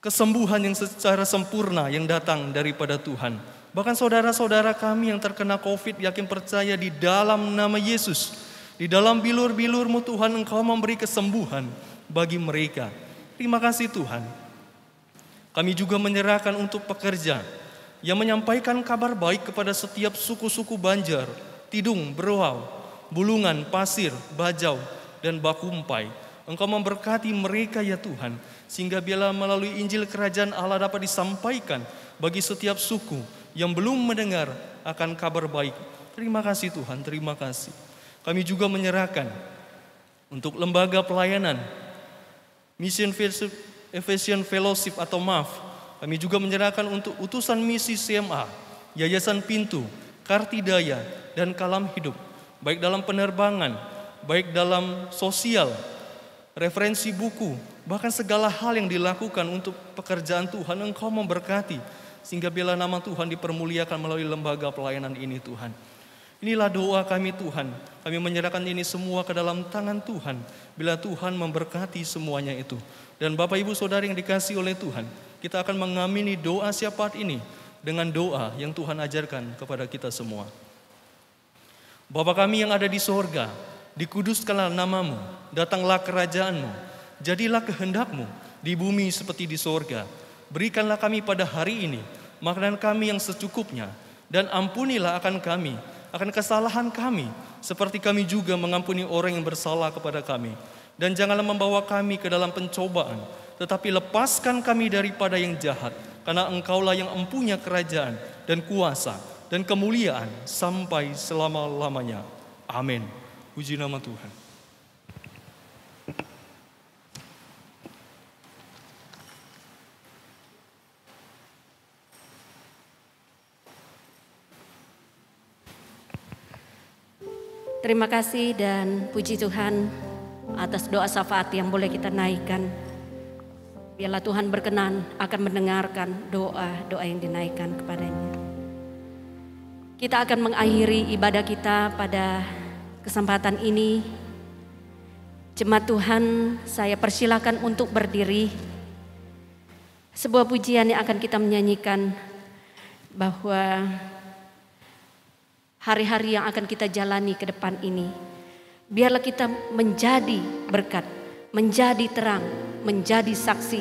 kesembuhan yang secara sempurna yang datang daripada Tuhan. Bahkan saudara-saudara kami yang terkena COVID, yakin percaya di dalam nama Yesus, di dalam bilur-bilur-Mu Tuhan, Engkau memberi kesembuhan bagi mereka. Terima kasih Tuhan. Kami juga menyerahkan untuk pekerja yang menyampaikan kabar baik kepada setiap suku-suku Banjar, Tidung, Berwau, Bulungan, Pasir, Bajau, dan Bakumpai. Engkau memberkati mereka ya Tuhan, sehingga biarlah melalui Injil Kerajaan Allah dapat disampaikan bagi setiap suku yang belum mendengar akan kabar baik. Terima kasih Tuhan, terima kasih. Kami juga menyerahkan untuk lembaga pelayanan Mission Ephesian Fellowship atau MAF. Kami juga menyerahkan untuk utusan misi CMA, Yayasan Pintu, Kartidaya, dan Kalam Hidup, baik dalam penerbangan, baik dalam sosial, referensi buku, bahkan segala hal yang dilakukan untuk pekerjaan Tuhan. Engkau memberkati, sehingga bila nama Tuhan dipermuliakan melalui lembaga pelayanan ini Tuhan. Inilah doa kami Tuhan, kami menyerahkan ini semua ke dalam tangan Tuhan, bila Tuhan memberkati semuanya itu. Dan Bapak Ibu Saudara yang dikasihi oleh Tuhan, kita akan mengamini doa syafaat ini dengan doa yang Tuhan ajarkan kepada kita semua. Bapa kami yang ada di sorga, dikuduskanlah namamu, datanglah kerajaanmu, jadilah kehendakmu di bumi seperti di sorga. Berikanlah kami pada hari ini makanan kami yang secukupnya, dan ampunilah akan kami, akan kesalahan kami, seperti kami juga mengampuni orang yang bersalah kepada kami. Dan janganlah membawa kami ke dalam pencobaan, tetapi lepaskan kami daripada yang jahat, karena Engkaulah yang empunya kerajaan dan kuasa dan kemuliaan sampai selama-lamanya. Amin. Puji nama Tuhan. Terima kasih dan puji Tuhan atas doa syafaat yang boleh kita naikkan. Biarlah Tuhan berkenan akan mendengarkan doa-doa yang dinaikkan kepadanya. Kita akan mengakhiri ibadah kita pada kesempatan ini. Jemaat Tuhan, saya persilakan untuk berdiri. Sebuah pujian yang akan kita menyanyikan bahwa hari-hari yang akan kita jalani ke depan ini, biarlah kita menjadi berkat, menjadi terang, menjadi saksi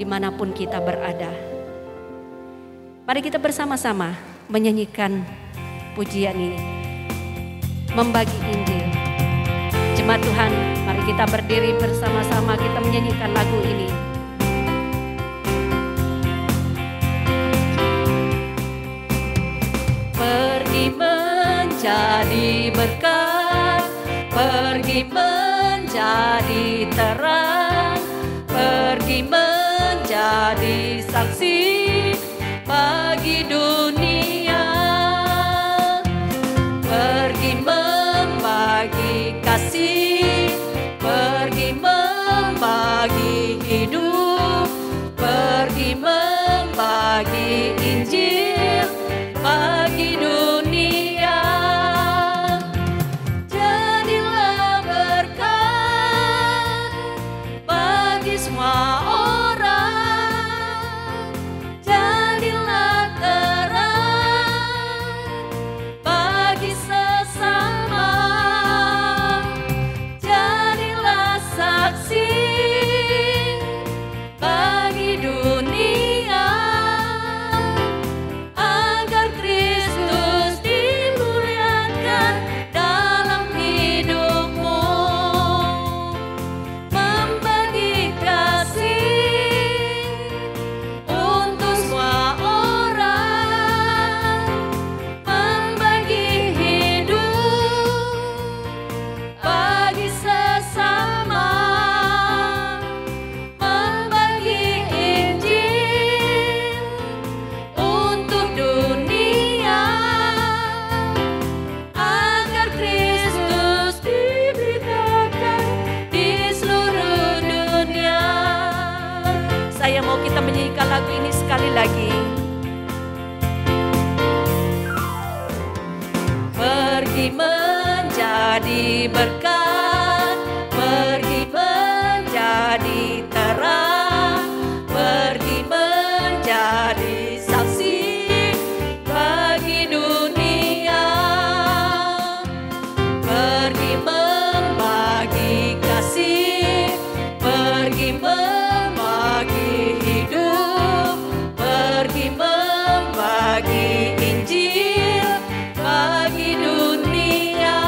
dimanapun kita berada. Mari kita bersama-sama menyanyikan pujian ini, membagi Injil. Jemaat Tuhan, mari kita berdiri bersama-sama, kita menyanyikan lagu ini. Pergi menjadi berkat, pergi menjadi terang, pergi menjadi saksi bagi dunia, pergi membagi kasih, pergi membagi hidup, pergi membagi Injil bagi dunia. Jadilah berkat bagi semua orang, jadilah terang bagi sesama, jadilah saksi bagi dunia, agar Kristus dimuliakan dalam hidupmu. Membagi kasih untuk semua orang, membagi hidup bagi sesama, membagi Injil untuk dunia, agar Kristus diberitakan di seluruh dunia. Saya mau kita menyanyikan lagu ini sekali lagi. Pergi menjadi berkat, pergi menjadi terang, pergi menjadi saksi bagi dunia, pergi membagi kasih, pergi membagi hidup, pergi membagi Injil bagi dunia.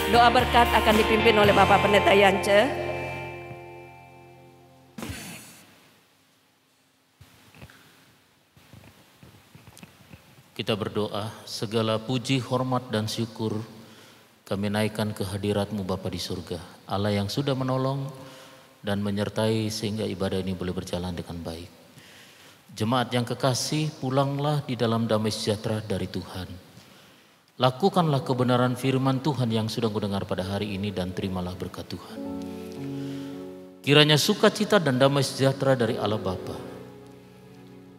Doa berkat akan dipimpin oleh Bapak Pendeta Yance. Kita berdoa, segala puji, hormat, dan syukur kami naikkan ke hadirat-Mu Bapa di surga, Allah yang sudah menolong dan menyertai sehingga ibadah ini boleh berjalan dengan baik. Jemaat yang kekasih, pulanglah di dalam damai sejahtera dari Tuhan. Lakukanlah kebenaran firman Tuhan yang sudah kau dengar pada hari ini dan terimalah berkat Tuhan. Kiranya sukacita dan damai sejahtera dari Allah Bapa,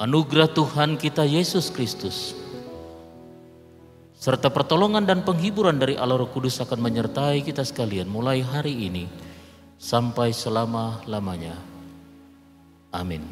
anugerah Tuhan kita Yesus Kristus, serta pertolongan dan penghiburan dari Allah Roh Kudus akan menyertai kita sekalian mulai hari ini sampai selama-lamanya. Amin.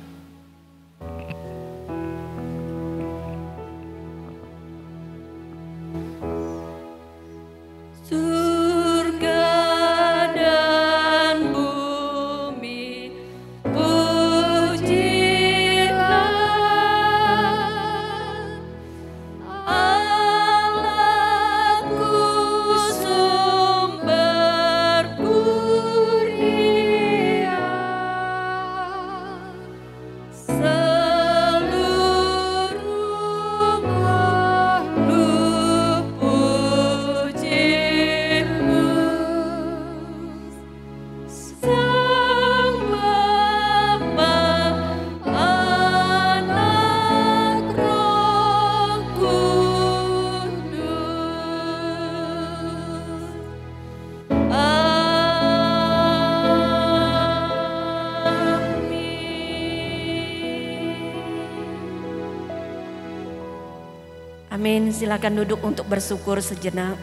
Amin. Silakan duduk untuk bersyukur sejenak.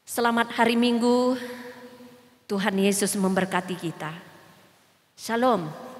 Selamat hari Minggu. Tuhan Yesus memberkati kita. Shalom.